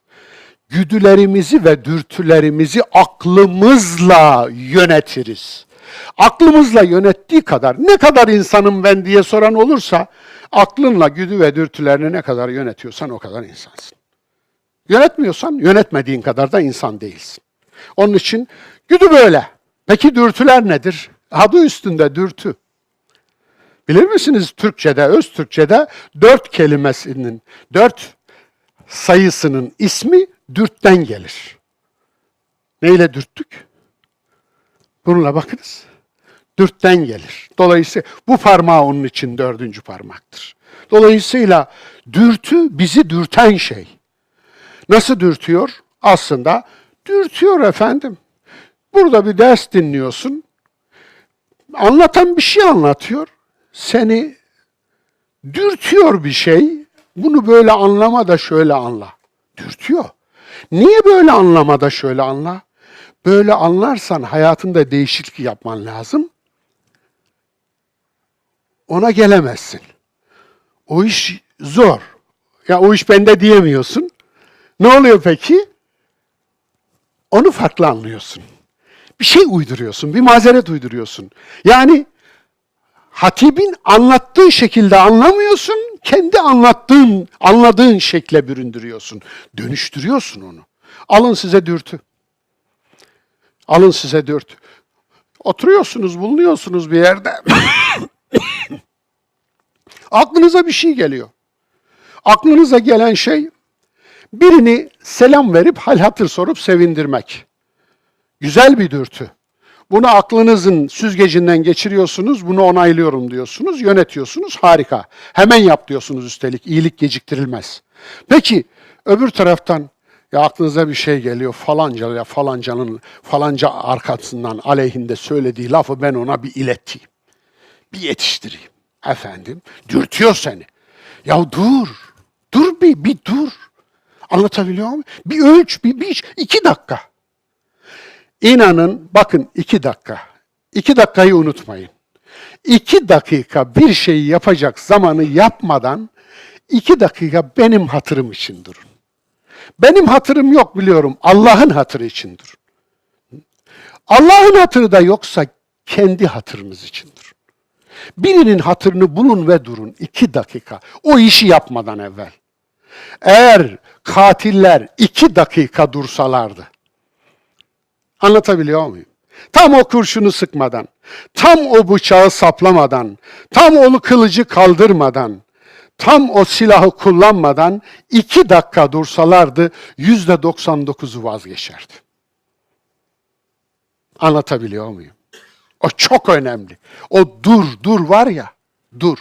Güdülerimizi ve dürtülerimizi aklımızla yönetiriz. Aklımızla yönettiği kadar, ne kadar insanım ben diye soran olursa, aklınla güdü ve dürtülerini ne kadar yönetiyorsan o kadar insansın. Yönetmiyorsan yönetmediğin kadar da insan değilsin. Onun için güdü böyle. Peki dürtüler nedir? Adı üstünde dürtü. Bilir misiniz Türkçe'de, öz Türkçe'de 4 kelimesinin, 4 sayısının ismi dürtten gelir. Neyle dürttük? Bununla bakınız. Dürtten gelir. Dolayısıyla bu parmağı onun için 4. parmaktır. Dolayısıyla dürtü bizi dürten şey. Nasıl dürtüyor? Aslında dürtüyor efendim. Burada bir ders dinliyorsun. Anlatan bir şey anlatıyor. Seni dürtüyor bir şey. Bunu böyle anlama da şöyle anla. Dürtüyor. Niye böyle anlama da şöyle anla? Böyle anlarsan hayatında değişiklik yapman lazım. Ona gelemezsin. O iş zor. Ya o iş bende diyemiyorsun. Ne oluyor peki? Onu farklı anlıyorsun. Bir şey uyduruyorsun, bir mazeret uyduruyorsun. Yani hatibin anlattığı şekilde anlamıyorsun, kendi anladığın şekle büründürüyorsun. Dönüştürüyorsun onu. Alın size dürtü. Alın size dürtü. Oturuyorsunuz, bulunuyorsunuz bir yerde. Aklınıza bir şey geliyor. Aklınıza gelen şey birini selam verip hal hatır sorup sevindirmek. Güzel bir dürtü. Bunu aklınızın süzgecinden geçiriyorsunuz, bunu onaylıyorum diyorsunuz, yönetiyorsunuz, harika. Hemen yap diyorsunuz üstelik, iyilik geciktirilmez. Peki öbür taraftan ya aklınıza bir şey geliyor falanca ya falanca arkasından aleyhinde söylediği lafı ben ona bir ileteyim. Bir yetiştireyim. Efendim, dürtüyor seni. Ya dur, bir dur. Anlatabiliyor muyum? Bir ölç, bir biç, 2 dakika. İnanın, bakın 2 dakika. 2 dakikayı unutmayın. 2 dakika bir şeyi yapacak zamanı yapmadan 2 dakika benim hatırım için durun. Benim hatırım yok biliyorum, Allah'ın hatırı için durun. Allah'ın hatırı da yoksa kendi hatırınız için durun. Birinin hatırını bulun ve durun 2 dakika. O işi yapmadan evvel. Eğer katiller 2 dakika dursalardı, anlatabiliyor muyum? Tam o kurşunu sıkmadan, tam o bıçağı saplamadan, tam o kılıcı kaldırmadan, tam o silahı kullanmadan 2 dakika dursalardı %99'u vazgeçerdi. Anlatabiliyor muyum? O çok önemli. O dur var ya, dur.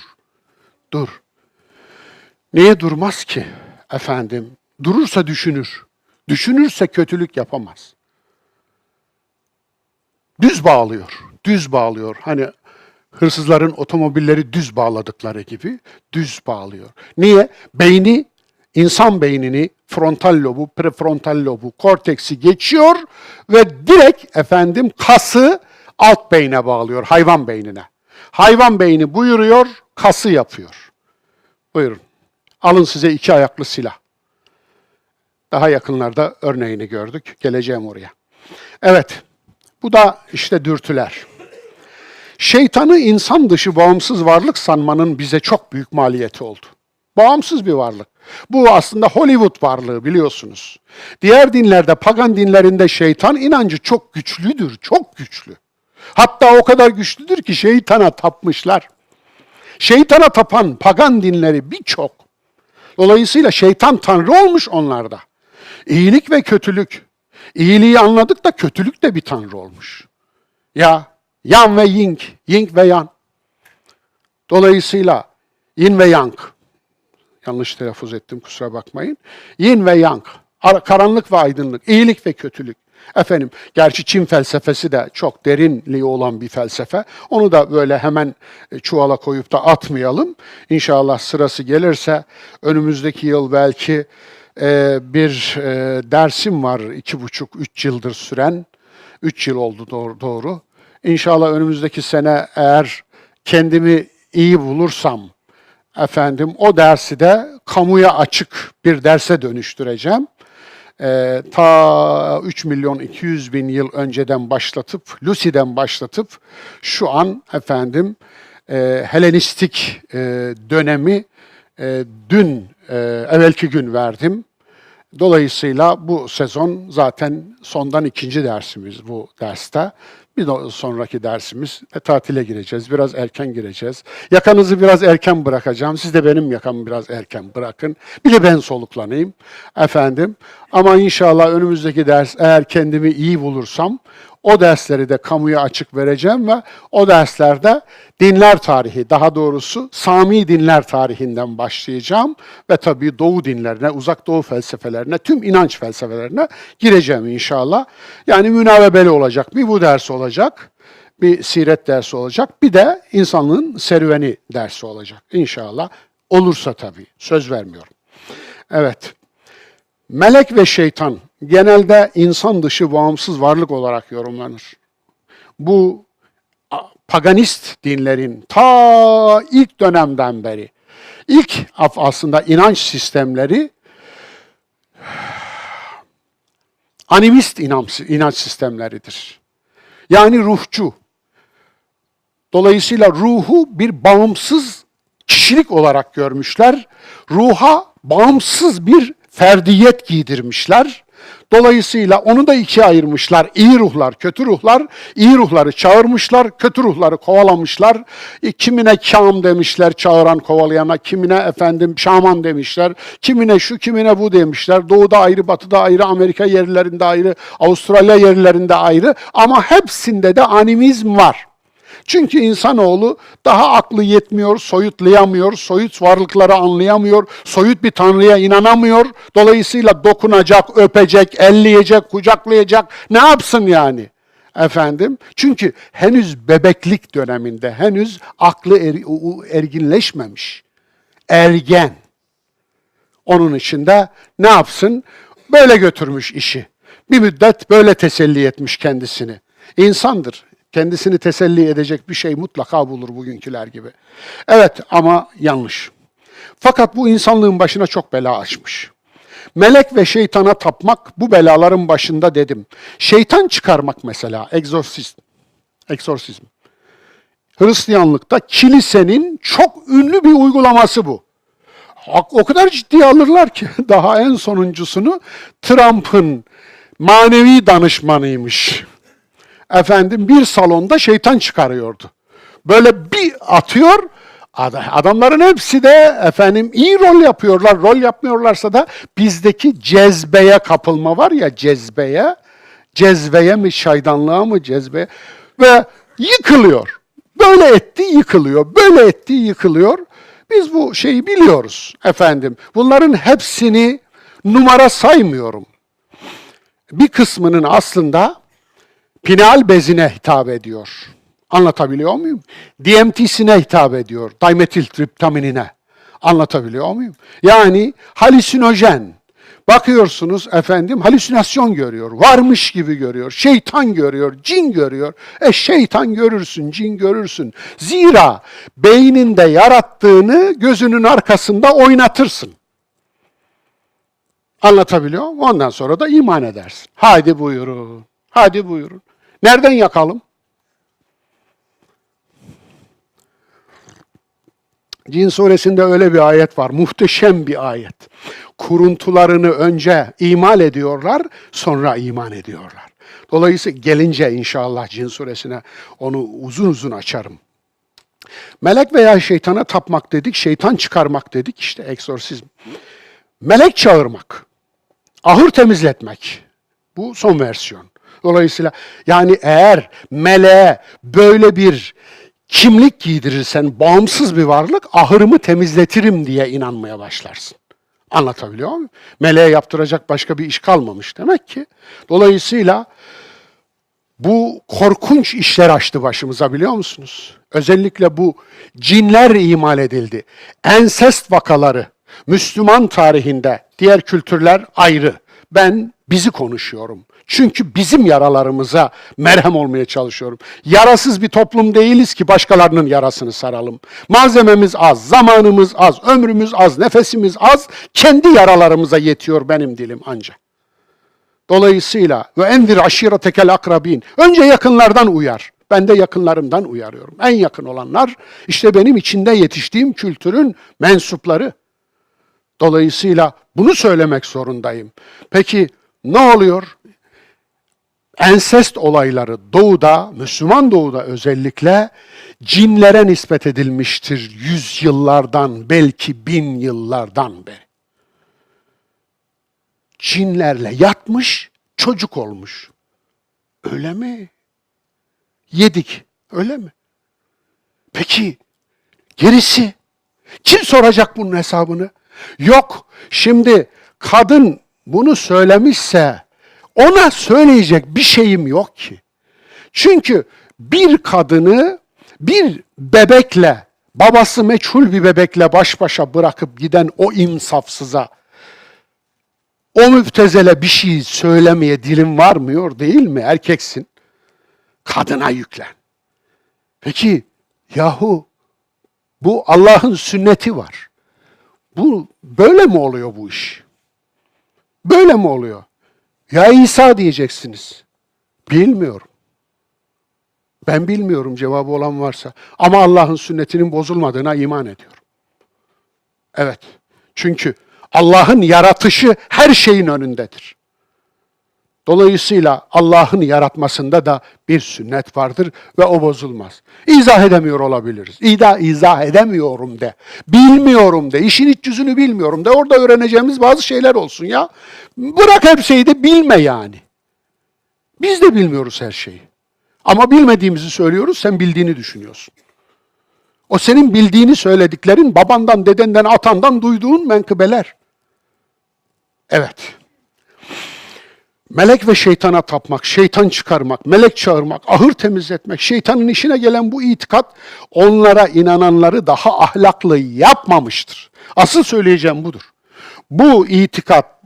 Niye durmaz ki efendim? Durursa düşünür. Düşünürse kötülük yapamaz. Düz bağlıyor. Hani hırsızların otomobilleri düz bağladıkları gibi düz bağlıyor. Niye? İnsan beynini, frontal lobu, prefrontal lobu, korteksi geçiyor ve direkt kası alt beyne bağlıyor, hayvan beynine. Hayvan beyni buyuruyor, kası yapıyor. Buyurun. Alın size 2 ayaklı silah. Daha yakınlarda örneğini gördük. Geleceğim oraya. Evet. Bu da işte dürtüler. Şeytanı insan dışı bağımsız varlık sanmanın bize çok büyük maliyeti oldu. Bağımsız bir varlık. Bu aslında Hollywood varlığı biliyorsunuz. Diğer dinlerde, pagan dinlerinde şeytan inancı çok güçlüdür, çok güçlü. Hatta o kadar güçlüdür ki şeytana tapmışlar. Şeytana tapan pagan dinleri birçok. Dolayısıyla şeytan tanrı olmuş onlarda. İyilik ve kötülük. İyiliği anladık da kötülük de bir tanrı olmuş. Ya yan ve ying, ying ve yan. Dolayısıyla yin ve yang. Yanlış telaffuz ettim kusura bakmayın. Yin ve yang. Karanlık ve aydınlık, iyilik ve kötülük. Gerçi Çin felsefesi de çok derinliği olan bir felsefe. Onu da böyle hemen çuvala koyup da atmayalım. İnşallah sırası gelirse önümüzdeki yıl belki bir dersim var 2,5-3 yıldır süren. 3 yıl oldu doğru. İnşallah önümüzdeki sene eğer kendimi iyi bulursam o dersi de kamuya açık bir derse dönüştüreceğim. Ta 3.200.000 yıl önceden başlatıp, Lucy'den başlatıp şu an Helenistik dönemi evvelki gün verdim. Dolayısıyla bu sezon zaten sondan 2. dersimiz bu derste. Bir sonraki dersimiz tatile gireceğiz. Biraz erken gireceğiz. Yakanızı biraz erken bırakacağım. Siz de benim yakamı biraz erken bırakın. Bir de ben soluklanayım. Ama inşallah önümüzdeki ders eğer kendimi iyi bulursam o dersleri de kamuya açık vereceğim ve o derslerde dinler tarihi, daha doğrusu Sami dinler tarihinden başlayacağım ve tabii Doğu dinlerine, Uzak Doğu felsefelerine, tüm inanç felsefelerine gireceğim inşallah. Yani münavebeli olacak, bir bu ders olacak, bir siret dersi olacak, bir de insanlığın serüveni dersi olacak inşallah. Olursa tabii, söz vermiyorum. Evet. Melek ve şeytan genelde insan dışı bağımsız varlık olarak yorumlanır. Bu paganist dinlerin ta ilk dönemden beri, ilk aslında inanç sistemleri animist inanç sistemleridir. Yani ruhçu. Dolayısıyla ruhu bir bağımsız kişilik olarak görmüşler. Ruha bağımsız bir ferdiyet giydirmişler. Dolayısıyla onu da ikiye ayırmışlar. İyi ruhlar, kötü ruhlar. İyi ruhları çağırmışlar, kötü ruhları kovalamışlar. Kimine kâm demişler, çağıran kovalayana, kimine efendim şaman demişler, kimine şu, kimine bu demişler. Doğuda ayrı, batıda ayrı, Amerika yerlerinde ayrı, Avustralya yerlerinde ayrı ama hepsinde de animizm var. Çünkü insanoğlu daha aklı yetmiyor, soyutlayamıyor, soyut varlıkları anlayamıyor, soyut bir tanrıya inanamıyor. Dolayısıyla dokunacak, öpecek, elleyecek, kucaklayacak. Ne yapsın yani? Efendim? Çünkü henüz bebeklik döneminde, henüz aklı erginleşmemiş. Ergen. Onun için de ne yapsın? Böyle götürmüş işi. Bir müddet böyle teselli etmiş kendisini. İnsandır. Kendisini teselli edecek bir şey mutlaka bulur bugünküler gibi. Evet ama yanlış. Fakat bu insanlığın başına çok bela açmış. Melek ve şeytana tapmak bu belaların başında dedim. Şeytan çıkarmak mesela, egzorsizm. Hristiyanlıkta kilisenin çok ünlü bir uygulaması bu. O kadar ciddiye alırlar ki daha en sonuncusunu Trump'ın manevi danışmanıymış. Efendim bir salonda şeytan çıkarıyordu. Böyle bir atıyor, adamların hepsi de efendim iyi rol yapıyorlar. Rol yapmıyorlarsa da bizdeki cezbeye kapılma var ya, cezbeye mi, şaydanlığa mı, cezbeye ve yıkılıyor. Böyle etti, yıkılıyor. Böyle etti, yıkılıyor. Biz bu şeyi biliyoruz efendim. Bunların hepsini numara saymıyorum. Bir kısmının aslında pineal bezine hitap ediyor. Anlatabiliyor muyum? DMT'sine hitap ediyor. Dimetiltriptaminine. Anlatabiliyor muyum? Yani halüsinojen. Bakıyorsunuz efendim halüsinasyon görüyor. Varmış gibi görüyor. Şeytan görüyor. Cin görüyor. Şeytan görürsün, cin görürsün. Zira beyninde yarattığını gözünün arkasında oynatırsın. Anlatabiliyor muyum? Ondan sonra da iman edersin. Hadi buyurun. Hadi buyurun. Nereden yakalım? Cin suresinde öyle bir ayet var. Muhteşem bir ayet. Kuruntularını önce imal ediyorlar, sonra iman ediyorlar. Dolayısıyla gelince inşallah Cin suresine onu uzun uzun açarım. Melek veya şeytana tapmak dedik, şeytan çıkarmak dedik, işte egzorsizm. Melek çağırmak, ahır temizletmek. Bu son versiyon. Dolayısıyla yani eğer meleğe böyle bir kimlik giydirirsen, bağımsız bir varlık, ahırımı temizletirim diye inanmaya başlarsın. Anlatabiliyor muyum? Meleğe yaptıracak başka bir iş kalmamış demek ki. Dolayısıyla bu korkunç işler açtı başımıza biliyor musunuz? Özellikle bu cinler imal edildi. Ensest vakaları Müslüman tarihinde, diğer kültürler ayrı. Ben bizi konuşuyorum. Çünkü bizim yaralarımıza merhem olmaya çalışıyorum. Yarasız bir toplum değiliz ki başkalarının yarasını saralım. Malzememiz az, zamanımız az, ömrümüz az, nefesimiz az. Kendi yaralarımıza yetiyor benim dilim ancak. Dolayısıyla ve endir aşiretekel akrabin. Önce yakınlardan uyar. Ben de yakınlarımdan uyarıyorum. En yakın olanlar işte benim içinde yetiştiğim kültürün mensupları. Dolayısıyla bunu söylemek zorundayım. Peki ne oluyor? Ensest olayları doğuda, Müslüman doğuda özellikle cinlere nispet edilmiştir yüzyıllardan, belki 1000 yıllardan beri. Cinlerle yatmış, çocuk olmuş. Öyle mi? Yedik, öyle mi? Peki gerisi? Kim soracak bunun hesabını? Yok, şimdi kadın bunu söylemişse ona söyleyecek bir şeyim yok ki. Çünkü bir kadını bir bebekle, babası meçhul bir bebekle baş başa bırakıp giden o insafsıza, o müptezele bir şey söylemeye dilin varmıyor değil mi? Erkeksin. Kadına yüklen. Peki yahu bu Allah'ın sünneti var. Bu böyle mi oluyor bu iş? Böyle mi oluyor? Ya İsa diyeceksiniz. Bilmiyorum. Ben bilmiyorum, cevabı olan varsa. Ama Allah'ın sünnetinin bozulmadığına iman ediyorum. Evet. Çünkü Allah'ın yaratışı her şeyin önündedir. Dolayısıyla Allah'ın yaratmasında da bir sünnet vardır ve o bozulmaz. İzah edemiyor olabiliriz. İzah edemiyorum de. Bilmiyorum de. İşin iç yüzünü bilmiyorum de. Orada öğreneceğimiz bazı şeyler olsun ya. Bırak her şeyi de bilme yani. Biz de bilmiyoruz her şeyi. Ama bilmediğimizi söylüyoruz, sen bildiğini düşünüyorsun. O senin bildiğini söylediklerin babandan, dedenden, atandan duyduğun menkıbeler. Evet. Melek ve şeytana tapmak, şeytan çıkarmak, melek çağırmak, ahır temizletmek, şeytanın işine gelen bu itikat onlara inananları daha ahlaklı yapmamıştır. Asıl söyleyeceğim budur. Bu itikat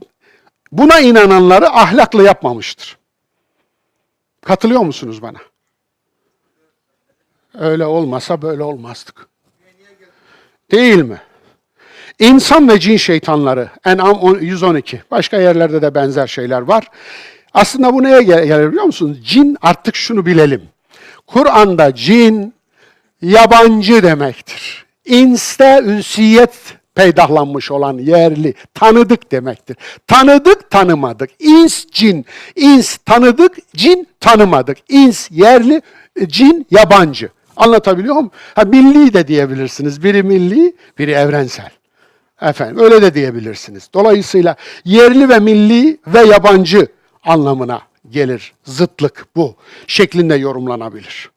buna inananları ahlaklı yapmamıştır. Katılıyor musunuz bana? Öyle olmasa böyle olmazdık. Değil mi? İnsan ve cin şeytanları, En'am 112, başka yerlerde de benzer şeyler var. Aslında bu neye gelir biliyor musunuz? Cin, artık şunu bilelim. Kur'an'da cin yabancı demektir. İns'te ünsiyet peydahlanmış olan yerli, tanıdık demektir. Tanıdık, tanımadık. İns, cin. İns tanıdık, cin tanımadık. İns yerli, cin yabancı. Anlatabiliyor muyum? Milli de diyebilirsiniz. Biri milli, biri evrensel. Efendim öyle de diyebilirsiniz. Dolayısıyla yerli ve milli ve yabancı anlamına gelir. Zıtlık bu şeklinde yorumlanabilir.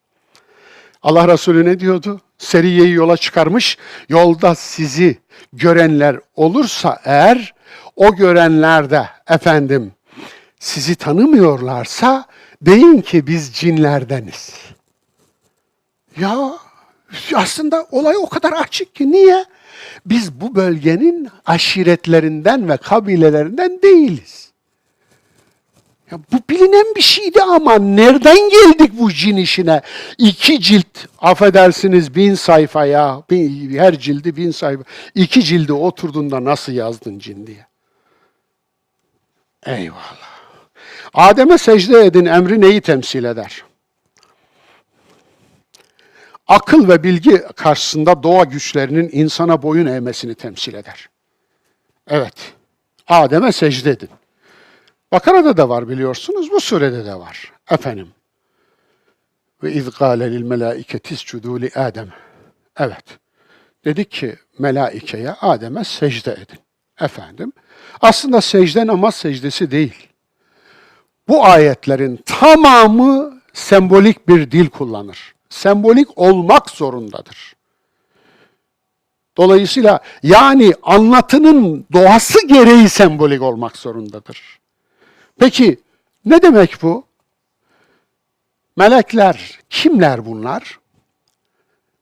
Allah Resulü ne diyordu? Seriyeyi yola çıkarmış. Yolda sizi görenler olursa eğer, o görenler de efendim sizi tanımıyorlarsa deyin ki biz cinlerdeniz. Ya aslında olay o kadar açık ki. Niye? Biz bu bölgenin aşiretlerinden ve kabilelerinden değiliz. Ya bu bilinen bir şeydi ama nereden geldik bu cin işine? 2 cilt, affedersiniz 1000 sayfa ya, her cildi 1000 sayfa. 2 cildi oturduğunda nasıl yazdın cin diye? Eyvallah. Adem'e secde edin emri neyi temsil eder? Akıl ve bilgi karşısında doğa güçlerinin insana boyun eğmesini temsil eder. Evet, Adem'e secde edin. Bakara'da da var biliyorsunuz, bu surede de var. Efendim, ve iz gâle lil melâiketi iscudû li Adem. Evet, dedik ki melaikeye, Adem'e secde edin. Efendim, aslında secde namaz secdesi değil. Bu ayetlerin tamamı sembolik bir dil kullanır. Sembolik olmak zorundadır. Dolayısıyla yani anlatının doğası gereği sembolik olmak zorundadır. Peki ne demek bu? Melekler kimler bunlar?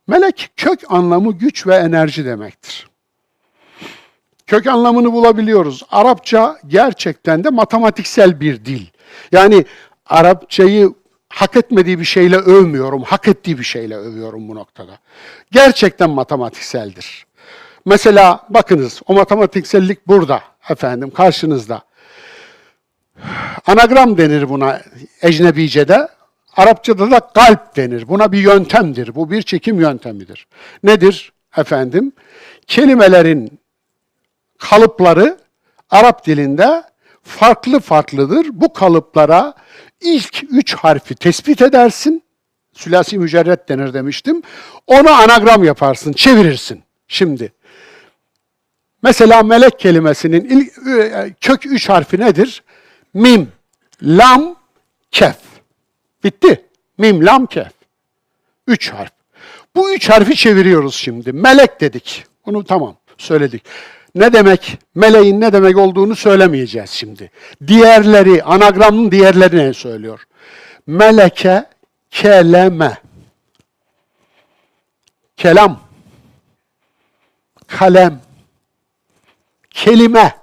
Melek kök anlamı güç ve enerji demektir. Kök anlamını bulabiliyoruz. Arapça gerçekten de matematiksel bir dil. Yani Arapçayı hak etmediği bir şeyle övmüyorum, hak ettiği bir şeyle övüyorum bu noktada. Gerçekten matematikseldir. Mesela bakınız, o matematiksellik burada efendim, karşınızda. Anagram denir buna ecnebice'de, Arapçada da kalp denir. Buna bir yöntemdir, bu bir çekim yöntemidir. Nedir efendim? Kelimelerin kalıpları Arap dilinde farklı farklıdır. Bu kalıplara ilk 3 harfi tespit edersin. Sülasi mücerret denir demiştim. Onu anagram yaparsın, çevirirsin. Şimdi, mesela melek kelimesinin ilk kök 3 harfi nedir? Mim, lam, kef. Bitti. Mim, lam, kef. 3 harf. Bu 3 harfi çeviriyoruz şimdi. Melek dedik. Bunu tamam söyledik. Ne demek, meleğin ne demek olduğunu söylemeyeceğiz şimdi. Diğerleri, anagramın diğerleri ne söylüyor? Meleke, keleme. Kelam. Kalem. Kelime.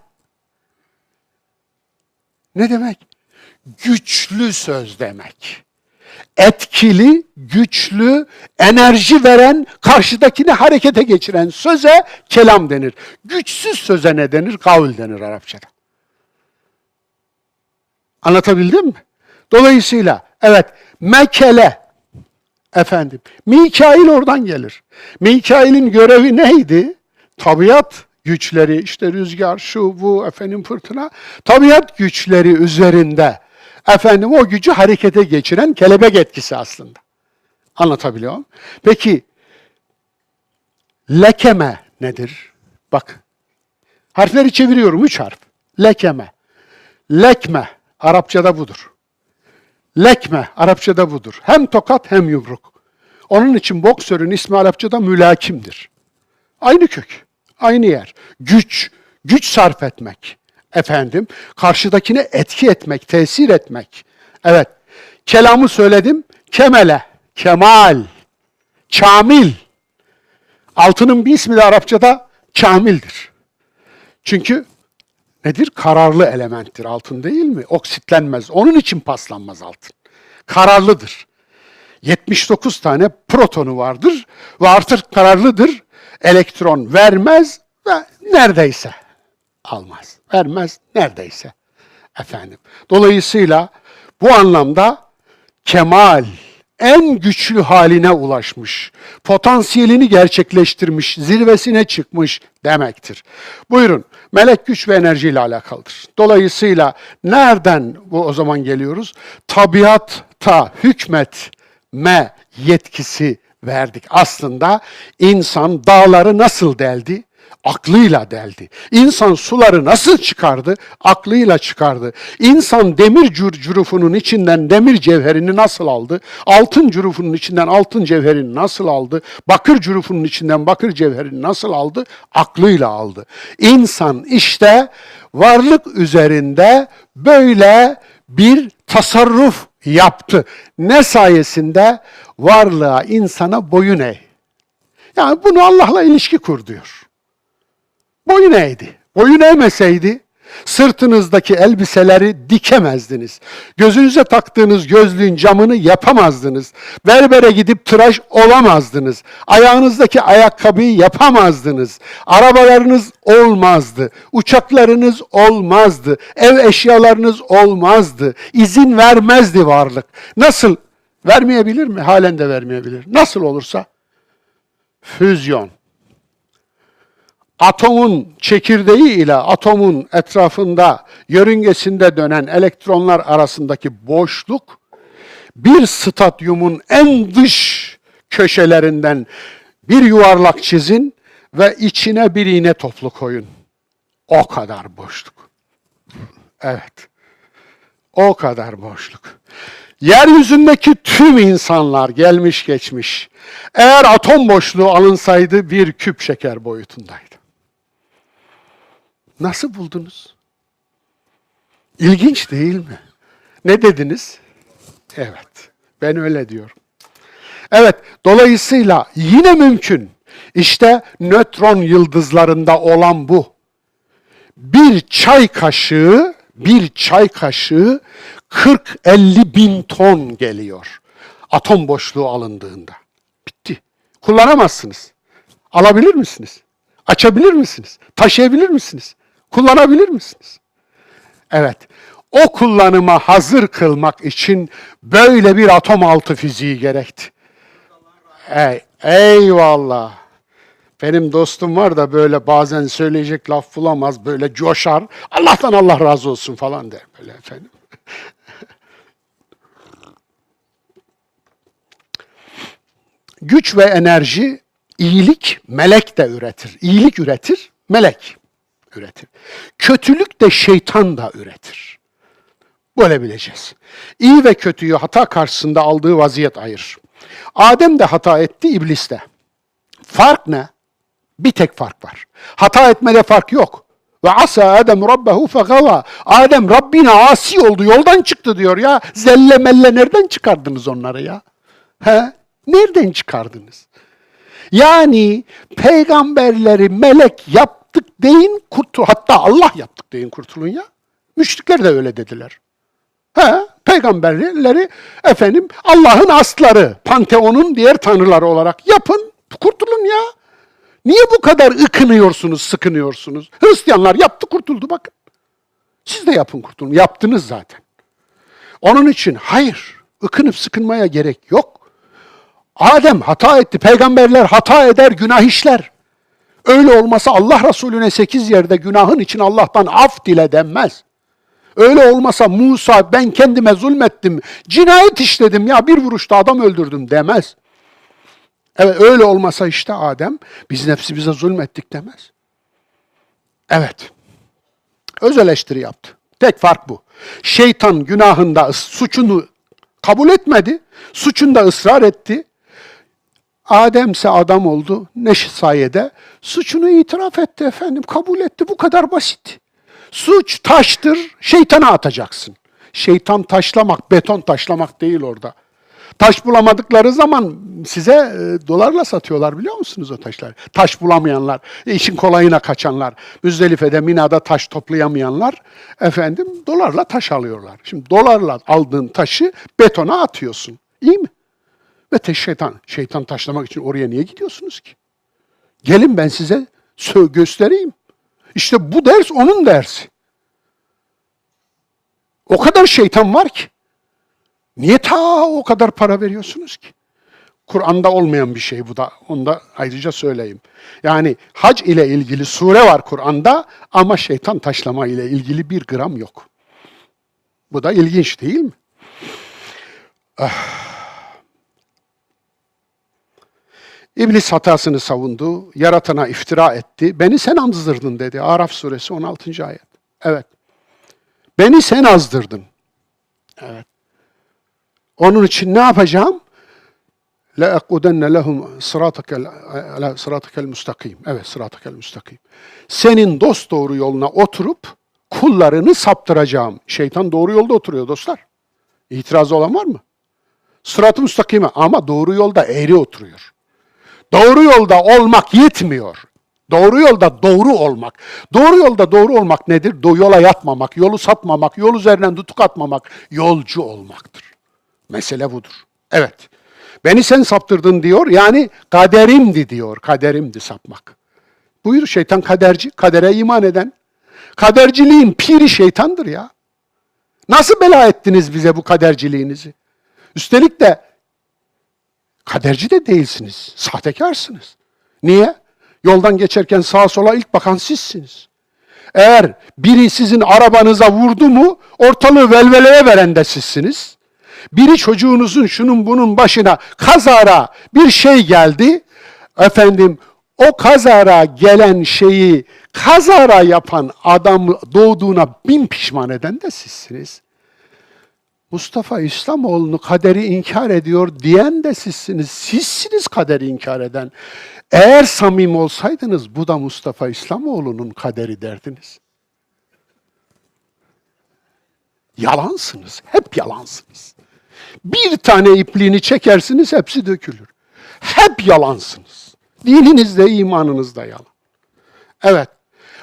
Ne demek? Güçlü söz demek. Etkili, güçlü, enerji veren, karşıdakini harekete geçiren söze kelam denir. Güçsüz söze ne denir? Kavl denir Arapçada. Anlatabildim mi? Dolayısıyla evet, mekele, Efendim, Mikail oradan gelir. Mikail'in görevi neydi? Tabiat güçleri, işte rüzgar, şu bu, efendim fırtına, tabiat güçleri üzerinde efendim o gücü harekete geçiren kelebek etkisi aslında. Anlatabiliyor muyum? Peki, lekeme nedir? Bak, harfleri çeviriyorum, 3 harf. Lekeme. Lekme, Arapçada budur. Lekme, Arapçada budur. Hem tokat hem yumruk. Onun için boksörün ismi Arapçada mülakimdir. Aynı kök, aynı yer. Güç sarf etmek. Efendim, karşıdakine etki etmek, tesir etmek. Evet, kelamı söyledim. Kemele, kemal, kamil. Altının bir ismi de Arapçada kamildir. Çünkü nedir? Kararlı elementtir altın, değil mi? Oksitlenmez. Onun için paslanmaz altın. Kararlıdır. 79 tane protonu vardır ve artık kararlıdır. Elektron vermez ve neredeyse almaz. Vermez neredeyse. Efendim. Dolayısıyla bu anlamda kemal en güçlü haline ulaşmış, potansiyelini gerçekleştirmiş, zirvesine çıkmış demektir. Buyurun, melek güç ve enerji ile alakalıdır. Dolayısıyla nereden bu o zaman geliyoruz? Tabiatta hükmetme yetkisi verdik. Aslında insan dağları nasıl deldi? Aklıyla deldi. İnsan suları nasıl çıkardı? Aklıyla çıkardı. İnsan demir cürufunun içinden demir cevherini nasıl aldı? Altın cürufunun içinden altın cevherini nasıl aldı? Bakır cürufunun içinden bakır cevherini nasıl aldı? Aklıyla aldı. İnsan işte varlık üzerinde böyle bir tasarruf yaptı. Ne sayesinde? Varlığa, insana boyun eğ. Yani bunu Allah'la ilişki kur diyor. Boyun eğdi. Boyun eğmeseydi sırtınızdaki elbiseleri dikemezdiniz. Gözünüze taktığınız gözlüğün camını yapamazdınız. Berbere gidip tıraş olamazdınız. Ayağınızdaki ayakkabıyı yapamazdınız. Arabalarınız olmazdı. Uçaklarınız olmazdı. Ev eşyalarınız olmazdı. İzin vermezdi varlık. Nasıl? Vermeyebilir mi? Halen de vermeyebilir. Nasıl olursa? Füzyon. Atomun çekirdeği ile atomun etrafında, yörüngesinde dönen elektronlar arasındaki boşluk, bir stadyumun en dış köşelerinden bir yuvarlak çizin ve içine bir iğne toplu koyun. O kadar boşluk. Evet. O kadar boşluk. Yeryüzündeki tüm insanlar gelmiş geçmiş, eğer atom boşluğu alınsaydı bir küp şeker boyutundaydı. Nasıl buldunuz? İlginç değil mi? Ne dediniz? Evet, ben öyle diyorum. Evet, dolayısıyla yine mümkün. İşte nötron yıldızlarında olan bu. Bir çay kaşığı 40-50 bin ton geliyor. Atom boşluğu alındığında. Bitti. Kullanamazsınız. Alabilir misiniz? Açabilir misiniz? Taşıyabilir misiniz? Kullanabilir misiniz? Evet. O kullanıma hazır kılmak için böyle bir atom altı fiziği gerekti. Eyvallah. Benim dostum var da böyle bazen söyleyecek laf bulamaz, böyle coşar. Allah'tan Allah razı olsun falan der böyle efendim. Güç ve enerji, iyilik, melek de üretir. İyilik üretir, melek üretir. Kötülük de şeytan da üretir. Böyle bileceğiz. İyi ve kötüyü hata karşısında aldığı vaziyet ayırır. Adem de hata etti, iblis de. Fark ne? Bir tek fark var. Hata etmede fark yok. Ve asa Adem rabbehu fegava. Adem Rabbine asi oldu, yoldan çıktı diyor ya. Zelle melle nereden çıkardınız onları ya? He? Nereden çıkardınız? Yani peygamberleri melek yaptık deyin kurtul. Hatta Allah yaptık deyin kurtulun ya. Müşrikler de öyle dediler. Peygamberleri efendim Allah'ın asları, panteonun diğer tanrıları olarak yapın, kurtulun ya. Niye bu kadar ıkınıyorsunuz, sıkınıyorsunuz? Hristiyanlar yaptı, kurtuldu bakın. Siz de yapın, kurtulun. Yaptınız zaten. Onun için hayır, ıkınıp sıkınmaya gerek yok. Adem hata etti. Peygamberler hata eder, günah işler. Öyle olmasa Allah Resulüne 8 yerde günahın için Allah'tan af dile denmez. Öyle olmasa Musa ben kendime zulmettim, cinayet işledim ya bir vuruşta adam öldürdüm demez. Evet öyle olmasa işte Adem biz nefsimize zulmettik demez. Evet. Öz eleştiri yaptı. Tek fark bu. Şeytan günahında suçunu kabul etmedi. Suçunda ısrar etti. Ademse adam oldu. Ne sayede? Suçunu itiraf etti efendim. Kabul etti. Bu kadar basit. Suç taştır. Şeytana atacaksın. Şeytan taşlamak, beton taşlamak değil orada. Taş bulamadıkları zaman size dolarla satıyorlar biliyor musunuz o taşları? Taş bulamayanlar, işin kolayına kaçanlar, Müzdelife'de, Mina'da taş toplayamayanlar efendim dolarla taş alıyorlar. Şimdi dolarla aldığın taşı betona atıyorsun. İyi mi? Ve şeytan taşlamak için oraya niye gidiyorsunuz ki? Gelin ben size göstereyim. İşte bu ders onun dersi. O kadar şeytan var ki. Niye o kadar para veriyorsunuz ki? Kur'an'da olmayan bir şey bu da. Onu da ayrıca söyleyeyim. Yani hac ile ilgili sure var Kur'an'da ama şeytan taşlama ile ilgili 1 gram yok. Bu da ilginç değil mi? İblis hatasını savundu, yaratana iftira etti. Beni sen azdırdın dedi. Araf suresi 16. ayet. Evet. Beni sen azdırdın. Evet. Onun için ne yapacağım? لَاَقُدَنَّ لَهُمْ sıratekel müstakim. Evet, sıratekel müstakim. Senin dosdoğru yoluna oturup kullarını saptıracağım. Şeytan doğru yolda oturuyor dostlar. İtirazı olan var mı? Sırat-ı müstakime ama doğru yolda eğri oturuyor. Doğru yolda olmak yetmiyor. Doğru yolda doğru olmak. Doğru yolda doğru olmak nedir? Yola yatmamak, yolu sapmamak, yol üzerinden tutuk atmamak, yolcu olmaktır. Mesele budur. Evet. Beni sen saptırdın diyor. Yani kaderimdi diyor. Kaderimdi sapmak. Buyur şeytan kaderci. Kadere iman eden. Kaderciliğin piri şeytandır ya. Nasıl bela ettiniz bize bu kaderciliğinizi? Üstelik de kaderci de değilsiniz. Sahtekarsınız. Niye? Yoldan geçerken sağa sola ilk bakan sizsiniz. Eğer biri sizin arabanıza vurdu mu ortalığı velveleye veren de sizsiniz. Biri çocuğunuzun şunun bunun başına kazara bir şey geldi. Efendim o kazara gelen şeyi kazara yapan adam doğduğuna 1000 pişman eden de sizsiniz. Mustafa İslamoğlu'nu kaderi inkar ediyor diyen de sizsiniz. Sizsiniz kaderi inkar eden. Eğer samimi olsaydınız bu da Mustafa İslamoğlu'nun kaderi derdiniz. Yalansınız. Hep yalansınız. Bir tane ipliğini çekersiniz hepsi dökülür. Hep yalansınız. Dininizde, imanınızda yalan. Evet.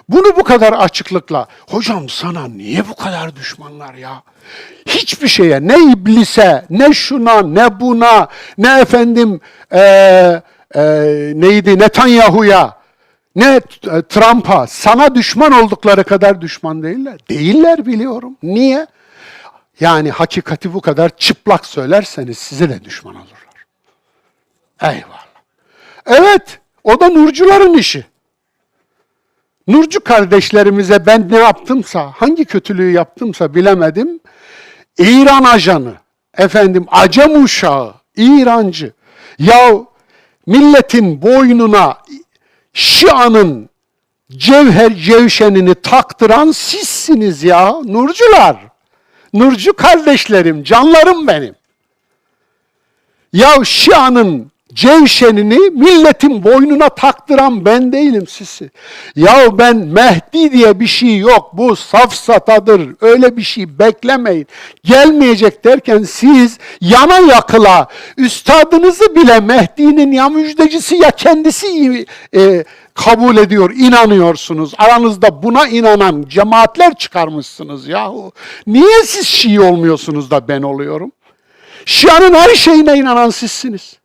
Bunu bu kadar açıklıkla, hocam sana niye bu kadar düşmanlar ya? Hiçbir şeye, ne iblise, ne şuna, ne buna, ne efendim Netanyahu'ya, ne Trump'a, sana düşman oldukları kadar düşman değiller. Değiller biliyorum. Niye? Yani hakikati bu kadar çıplak söylerseniz size de düşman olurlar. Eyvallah. Evet, o da nurcuların işi. Nurcu kardeşlerimize ben ne yaptımsa, hangi kötülüğü yaptımsa bilemedim. İran ajanı, efendim Acem uşağı, İrancı. Ya milletin boynuna Şia'nın cevşenini taktıran sizsiniz ya, nurcular. Nurcu kardeşlerim, canlarım benim. Ya Şia'nın cevşenini milletin boynuna taktıran ben değilim sizi. Ya ben Mehdi diye bir şey yok. Bu safsatadır. Öyle bir şey beklemeyin. Gelmeyecek derken siz yana yakıla üstadınızı bile Mehdi'nin ya müjdecisi ya kendisi kabul ediyor, inanıyorsunuz. Aranızda buna inanan cemaatler çıkarmışsınız yahu. Niye siz Şii olmuyorsunuz da ben oluyorum? Şia'nın her şeyine inanan sizsiniz.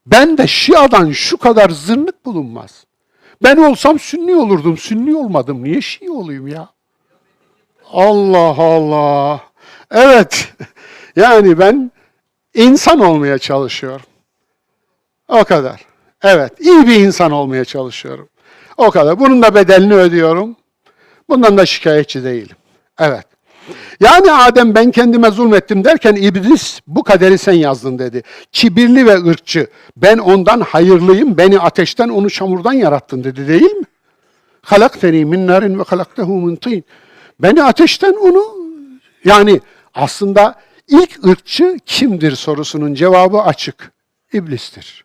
Ben de Şia'dan şu kadar zırnık bulunmaz. Ben olsam Sünni olurdum. Sünni olmadım. Niye Şii olayım ya? Allah Allah. Evet. Yani ben İnsan olmaya çalışıyorum. O kadar. Evet, iyi bir insan olmaya çalışıyorum. O kadar. Bunun da bedelini ödüyorum. Bundan da şikayetçi değilim. Evet. Yani Adem ben kendime zulmettim derken İblis bu kaderi sen yazdın dedi. Kibirli ve ırkçı. Ben ondan hayırlıyım. Beni ateşten onu çamurdan yarattın dedi değil mi? Halakteni min narin ve halaktehu min tin. Beni ateşten onu yani aslında ilk ırkçı kimdir sorusunun cevabı açık. İblistir.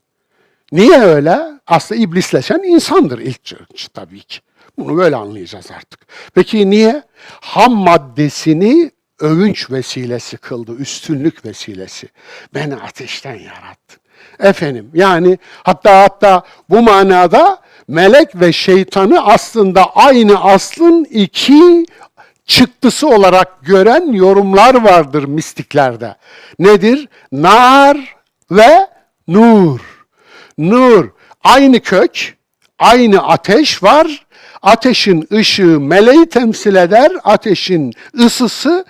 Niye öyle? Aslında iblisleşen insandır ilk ırkçı tabii ki. Bunu böyle anlayacağız artık. Peki niye? Ham maddesini övünç vesilesi kıldı, üstünlük vesilesi. Beni ateşten yarattın. Efendim yani hatta bu manada melek ve şeytanı aslında aynı aslın iki çıktısı olarak gören yorumlar vardır mistiklerde. Nedir? Nar ve nur. Nur, aynı kök, aynı ateş var. Ateşin ışığı meleği temsil eder, ateşin ısısı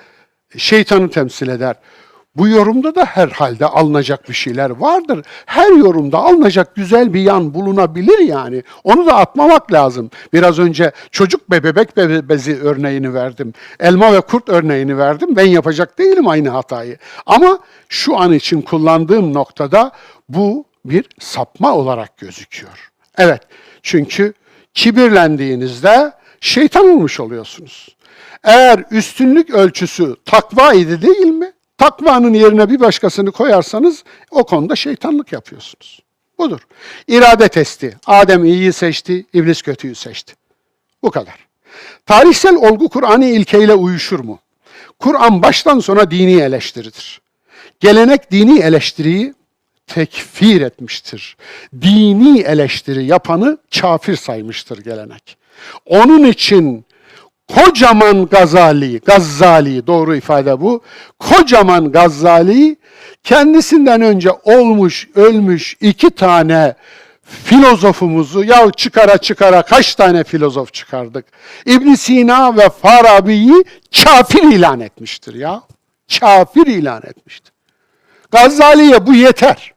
şeytanı temsil eder. Bu yorumda da herhalde alınacak bir şeyler vardır. Her yorumda alınacak güzel bir yan bulunabilir yani. Onu da atmamak lazım. Biraz önce çocuk ve bebek bezi örneğini verdim. Elma ve kurt örneğini verdim. Ben yapacak değilim aynı hatayı. Ama şu an için kullandığım noktada bu bir sapma olarak gözüküyor. Evet, çünkü kibirlendiğinizde şeytan olmuş oluyorsunuz. Eğer üstünlük ölçüsü takva idi değil mi? Takvanın yerine bir başkasını koyarsanız o konuda şeytanlık yapıyorsunuz. Budur. İrade testi. Adem iyiyi seçti, iblis kötüyü seçti. Bu kadar. Tarihsel olgu Kur'an-ı ilkeyle uyuşur mu? Kur'an baştan sona dini eleştiridir. Gelenek dini eleştiriyi tekfir etmiştir. Dini eleştiri yapanı kafir saymıştır gelenek. Onun için kocaman Gazali doğru ifade bu. Kocaman Gazali kendisinden önce olmuş, ölmüş 2 tane filozofumuzu ya çıkara kaç tane filozof çıkardık. İbn Sina ve Farabi'yi kafir ilan etmiştir ya. Kafir ilan etmiştir. Gazali'ye bu yeter.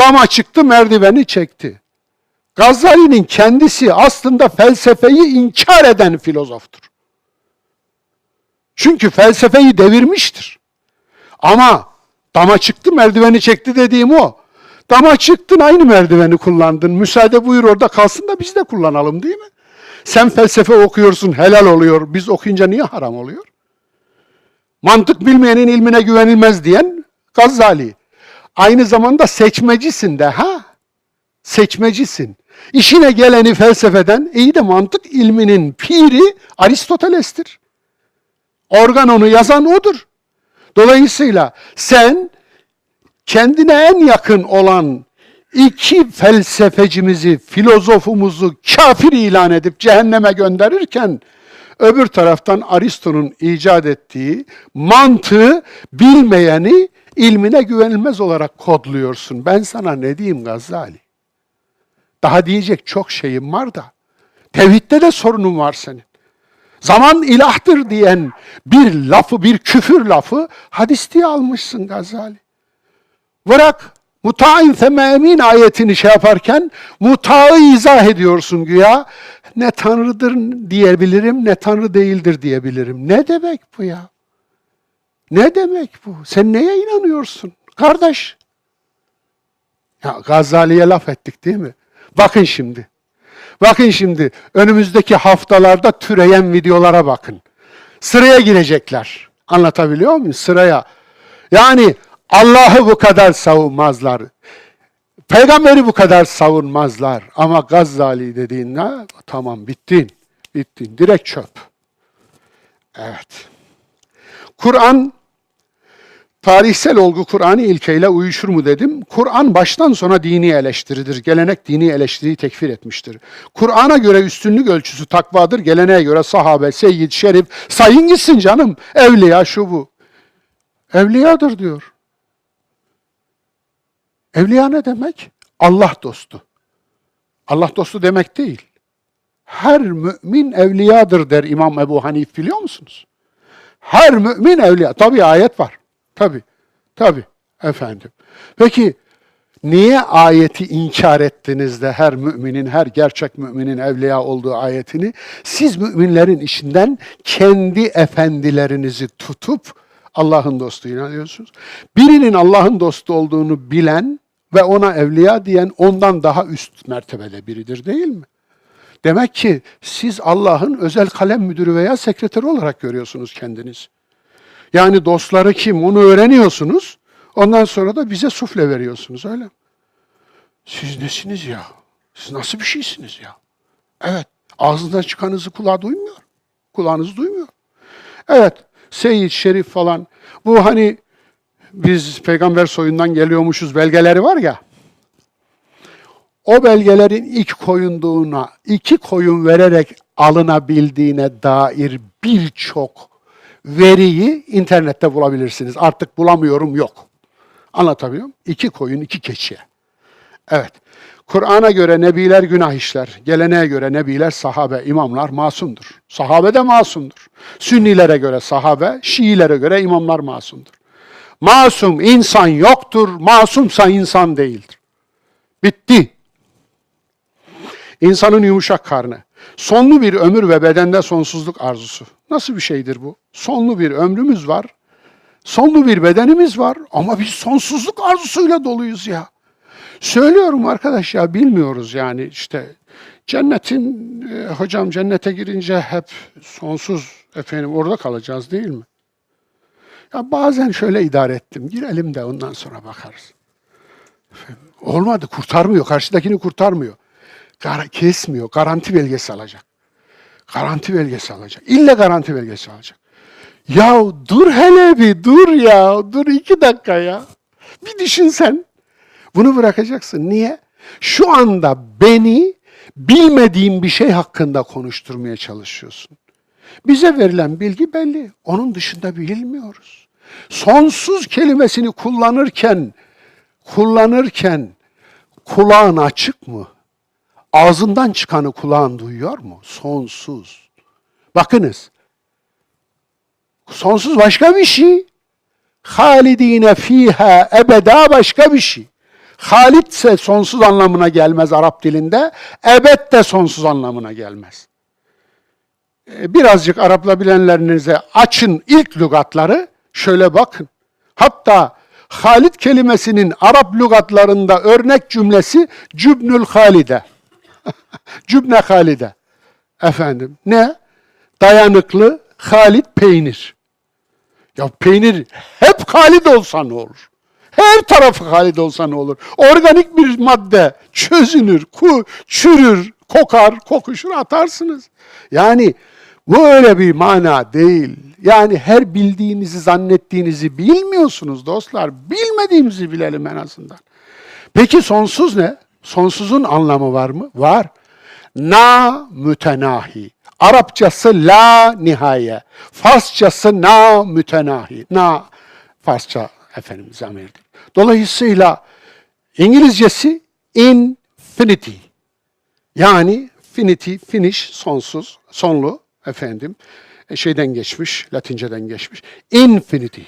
Dama çıktı, merdiveni çekti. Gazali'nin kendisi aslında felsefeyi inkar eden filozoftur. Çünkü felsefeyi devirmiştir. Ama dama çıktı, merdiveni çekti dediğim o. Dama çıktın, aynı merdiveni kullandın. Müsaade buyur orada kalsın da biz de kullanalım değil mi? Sen felsefe okuyorsun, helal oluyor. Biz okuyunca niye haram oluyor? Mantık bilmeyenin ilmine güvenilmez diyen Gazali. Aynı zamanda seçmecisin de ha? Seçmecisin. İşine geleni felsefeden, iyi de mantık ilminin piri Aristoteles'tir. Organonu yazan odur. Dolayısıyla sen kendine en yakın olan 2 felsefecimizi, filozofumuzu kafir ilan edip cehenneme gönderirken öbür taraftan Aristo'nun icat ettiği mantığı bilmeyeni ilmine güvenilmez olarak kodluyorsun. Ben sana ne diyeyim Gazali? Daha diyecek çok şeyim var da. Tevhidde de sorunun var senin. Zaman ilahtır diyen bir lafı, bir küfür lafı hadis diye almışsın Gazali. Bırak muta'in feme emin ayetini şey yaparken mutağı izah ediyorsun güya. Ne tanrıdır diyebilirim, ne tanrı değildir diyebilirim. Ne demek bu ya? Ne demek bu? Sen neye inanıyorsun? Kardeş. Ya Gazali'ye laf ettik değil mi? Bakın şimdi. Bakın şimdi. Önümüzdeki haftalarda türeyen videolara bakın. Sıraya girecekler. Anlatabiliyor muyum? Sıraya. Yani Allah'ı bu kadar savunmazlar. Peygamberi bu kadar savunmazlar. Ama Gazali dediğinde tamam bittin. Bittin. Direkt çöp. Evet. Kur'an tarihsel olgu Kur'an-ı ilkeyle uyuşur mu dedim. Kur'an baştan sona dini eleştiridir. Gelenek dini eleştiriyi tekfir etmiştir. Kur'an'a göre üstünlük ölçüsü takvadır. Geleneğe göre sahabe, seyyid, şerif. Sayın gitsin canım. Evliya şu bu. Evliyadır diyor. Evliya ne demek? Allah dostu. Allah dostu demek değil. Her mümin evliyadır der İmam Ebu Hanif biliyor musunuz? Her mümin evliya. Tabii ayet var. Tabii. Tabii efendim. Peki niye ayeti inkar ettiniz de her müminin, her gerçek müminin evliya olduğu ayetini? Siz müminlerin içinden kendi efendilerinizi tutup Allah'ın dostu inanıyorsunuz. Birinin Allah'ın dostu olduğunu bilen ve ona evliya diyen ondan daha üst mertebede biridir değil mi? Demek ki siz Allah'ın özel kalem müdürü veya sekreteri olarak görüyorsunuz kendiniz. Yani dostları kim onu öğreniyorsunuz. Ondan sonra da bize sufle veriyorsunuz öyle mi? Siz nesiniz ya? Siz nasıl bir şeysiniz ya? Evet. Ağzından çıkanınızı kulağı duymuyor. Kulağınız duymuyor. Evet. Seyyid, Şerif falan. Bu hani biz peygamber soyundan geliyormuşuz belgeleri var ya. O belgelerin ilk koyunduğuna, 2 koyun vererek alınabildiğine dair birçok veriyi internette bulabilirsiniz. Artık bulamıyorum yok. Anlatabiliyor muyum? 2 koyun, 2 keçiye. Evet. Kur'an'a göre nebiler günah işler. Geleneğe göre nebiler, sahabe, imamlar masumdur. Sahabe de masumdur. Sünnilere göre sahabe, Şiilere göre imamlar masumdur. Masum insan yoktur, masumsa insan değildir. Bitti. İnsanın yumuşak karnı. Sonlu bir ömür ve bedende sonsuzluk arzusu. Nasıl bir şeydir bu? Sonlu bir ömrümüz var. Sonlu bir bedenimiz var ama biz sonsuzluk arzusuyla doluyuz ya. Söylüyorum arkadaş ya bilmiyoruz yani işte cennetin, hocam cennete girince hep sonsuz efendim orada kalacağız değil mi? Ya bazen şöyle idare ettim, girelim de ondan sonra bakarız. Efendim, olmadı, kurtarmıyor, karşıdakini kurtarmıyor. Kesmiyor, garanti belgesi alacak. Garanti belgesi alacak, illa garanti belgesi alacak. Ya dur hele bir, dur ya, dur 2 dakika ya. Bir düşün sen. Bunu bırakacaksın. Niye? Şu anda beni bilmediğim bir şey hakkında konuşturmaya çalışıyorsun. Bize verilen bilgi belli. Onun dışında bilmiyoruz. Sonsuz kelimesini kullanırken kulağın açık mı? Ağzından çıkanı kulağın duyuyor mu? Sonsuz. Bakınız. Sonsuz başka bir şey. Halidine fiha ebeda başka bir şey. Halid ise sonsuz anlamına gelmez Arap dilinde. Ebed de sonsuz anlamına gelmez. Birazcık Arapla bilenlerinize açın ilk lügatları. Şöyle bakın. Hatta Halid kelimesinin Arap lügatlarında örnek cümlesi Cübnül Halide. Cübne Halide. Efendim ne? Dayanıklı Halid peynir. Ya peynir hep Halid olsa ne olur? Her tarafı Halid olsa ne olur? Organik bir madde çözünür, çürür, kokar, kokuşur atarsınız. Yani bu öyle bir mana değil. Yani her bildiğinizi zannettiğinizi bilmiyorsunuz dostlar. Bilmediğimizi bilelim en azından. Peki sonsuz ne? Sonsuzun anlamı var mı? Var. Na mütenahi. Arapçası la nihaye. Farsçası na mütenahi. Na Farsça efendim zamirdir. Dolayısıyla İngilizcesi infinity. Yani finity, finish, sonsuz, sonlu efendim. Şeyden geçmiş, Latinceden geçmiş. Infinity,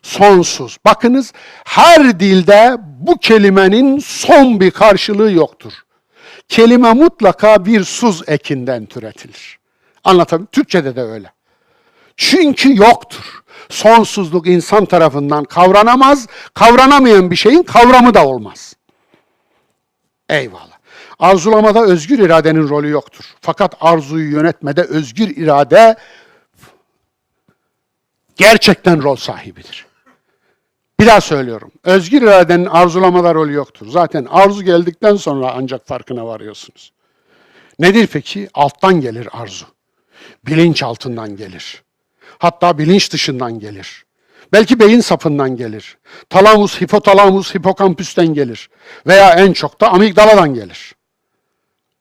sonsuz. Bakınız her dilde bu kelimenin son bir karşılığı yoktur. Kelime mutlaka bir suz ekinden türetilir. Anlatabiliyor muyum? Türkçede de öyle. Çünkü yoktur. Sonsuzluk insan tarafından kavranamaz, kavranamayan bir şeyin kavramı da olmaz. Eyvallah. Arzulamada özgür iradenin rolü yoktur. Fakat arzuyu yönetmede özgür irade gerçekten rol sahibidir. Bir daha söylüyorum. Özgür iradenin arzulamada rolü yoktur. Zaten arzu geldikten sonra ancak farkına varıyorsunuz. Nedir peki? Alttan gelir arzu. Bilinç altından gelir. Hatta bilinç dışından gelir. Belki beyin sapından gelir. Talamus, hipotalamus, hipokampüsten gelir. Veya en çok da amigdaladan gelir.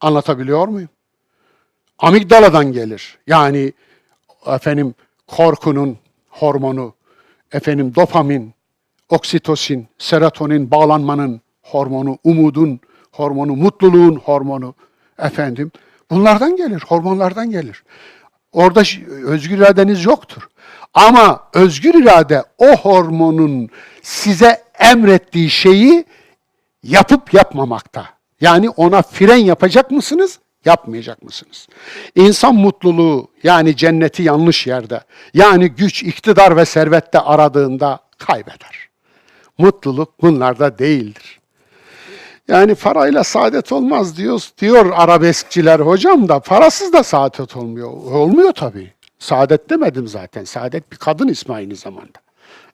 Anlatabiliyor muyum? Amigdaladan gelir. Yani efendim korkunun hormonu, efendim dopamin, oksitosin, serotonin, bağlanmanın hormonu, umudun hormonu, mutluluğun hormonu efendim. Bunlardan gelir, hormonlardan gelir. Orada özgür iradeniz yoktur. Ama özgür irade o hormonun size emrettiği şeyi yapıp yapmamakta. Yani ona fren yapacak mısınız, yapmayacak mısınız? İnsan mutluluğu yani cenneti yanlış yerde, yani güç, iktidar ve servette aradığında kaybeder. Mutluluk bunlarda değildir. Yani parayla saadet olmaz diyor arabeskçiler hocam da parasız da saadet olmuyor. Olmuyor tabii. Saadet demedim zaten. Saadet bir kadın ismi aynı zamanda.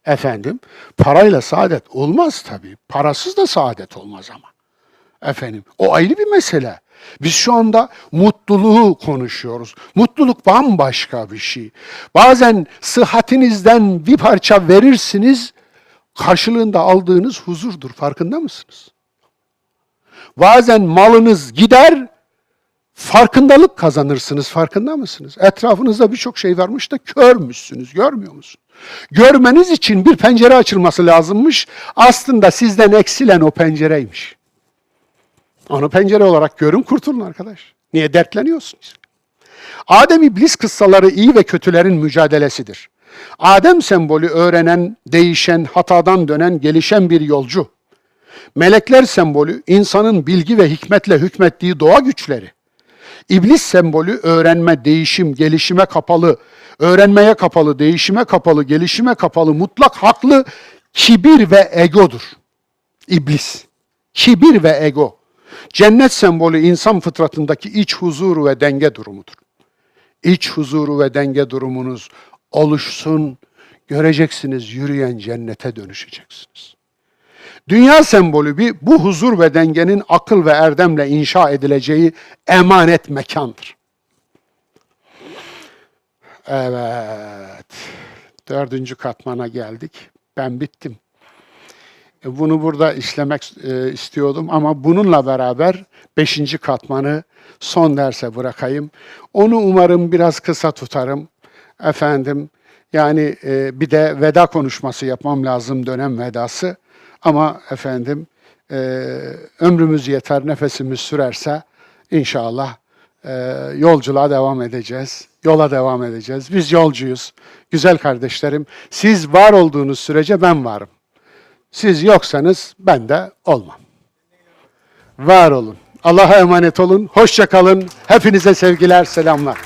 Efendim, parayla saadet olmaz tabii. Parasız da saadet olmaz ama. Efendim, o ayrı bir mesele. Biz şu anda mutluluğu konuşuyoruz. Mutluluk bambaşka bir şey. Bazen sıhhatinizden bir parça verirsiniz, karşılığında aldığınız huzurdur. Farkında mısınız? Bazen malınız gider, farkındalık kazanırsınız. Farkında mısınız? Etrafınızda birçok şey varmış da körmüşsünüz, görmüyor musunuz? Görmeniz için bir pencere açılması lazımmış. Aslında sizden eksilen o pencereymiş. Onu pencere olarak görün, kurtulun arkadaş. Niye dertleniyorsunuz? Adem İblis kıssaları iyi ve kötülerin mücadelesidir. Adem sembolü öğrenen, değişen, hatadan dönen, gelişen bir yolcu. Melekler sembolü insanın bilgi ve hikmetle hükmettiği doğa güçleri. İblis sembolü öğrenme, değişim, gelişime kapalı, öğrenmeye kapalı, değişime kapalı, gelişime kapalı, mutlak haklı kibir ve egodur. İblis. Kibir ve ego. Cennet sembolü insan fıtratındaki iç huzuru ve denge durumudur. İç huzuru ve denge durumunuz oluşsun, göreceksiniz yürüyen cennete dönüşeceksiniz. Dünya sembolü bu huzur ve dengenin akıl ve erdemle inşa edileceği emanet mekandır. Evet, 4. katmana geldik. Ben bittim. Bunu burada işlemek istiyordum ama bununla beraber 5. katmanı son derse bırakayım. Onu umarım biraz kısa tutarım. Efendim, yani bir de veda konuşması yapmam lazım, dönem vedası. Ama efendim, ömrümüz yeter, nefesimiz sürerse inşallah yolculuğa devam edeceğiz. Yola devam edeceğiz. Biz yolcuyuz. Güzel kardeşlerim, siz var olduğunuz sürece ben varım. Siz yoksanız ben de olmam. Var olun. Allah'a emanet olun. Hoşça kalın. Hepinize sevgiler, selamlar.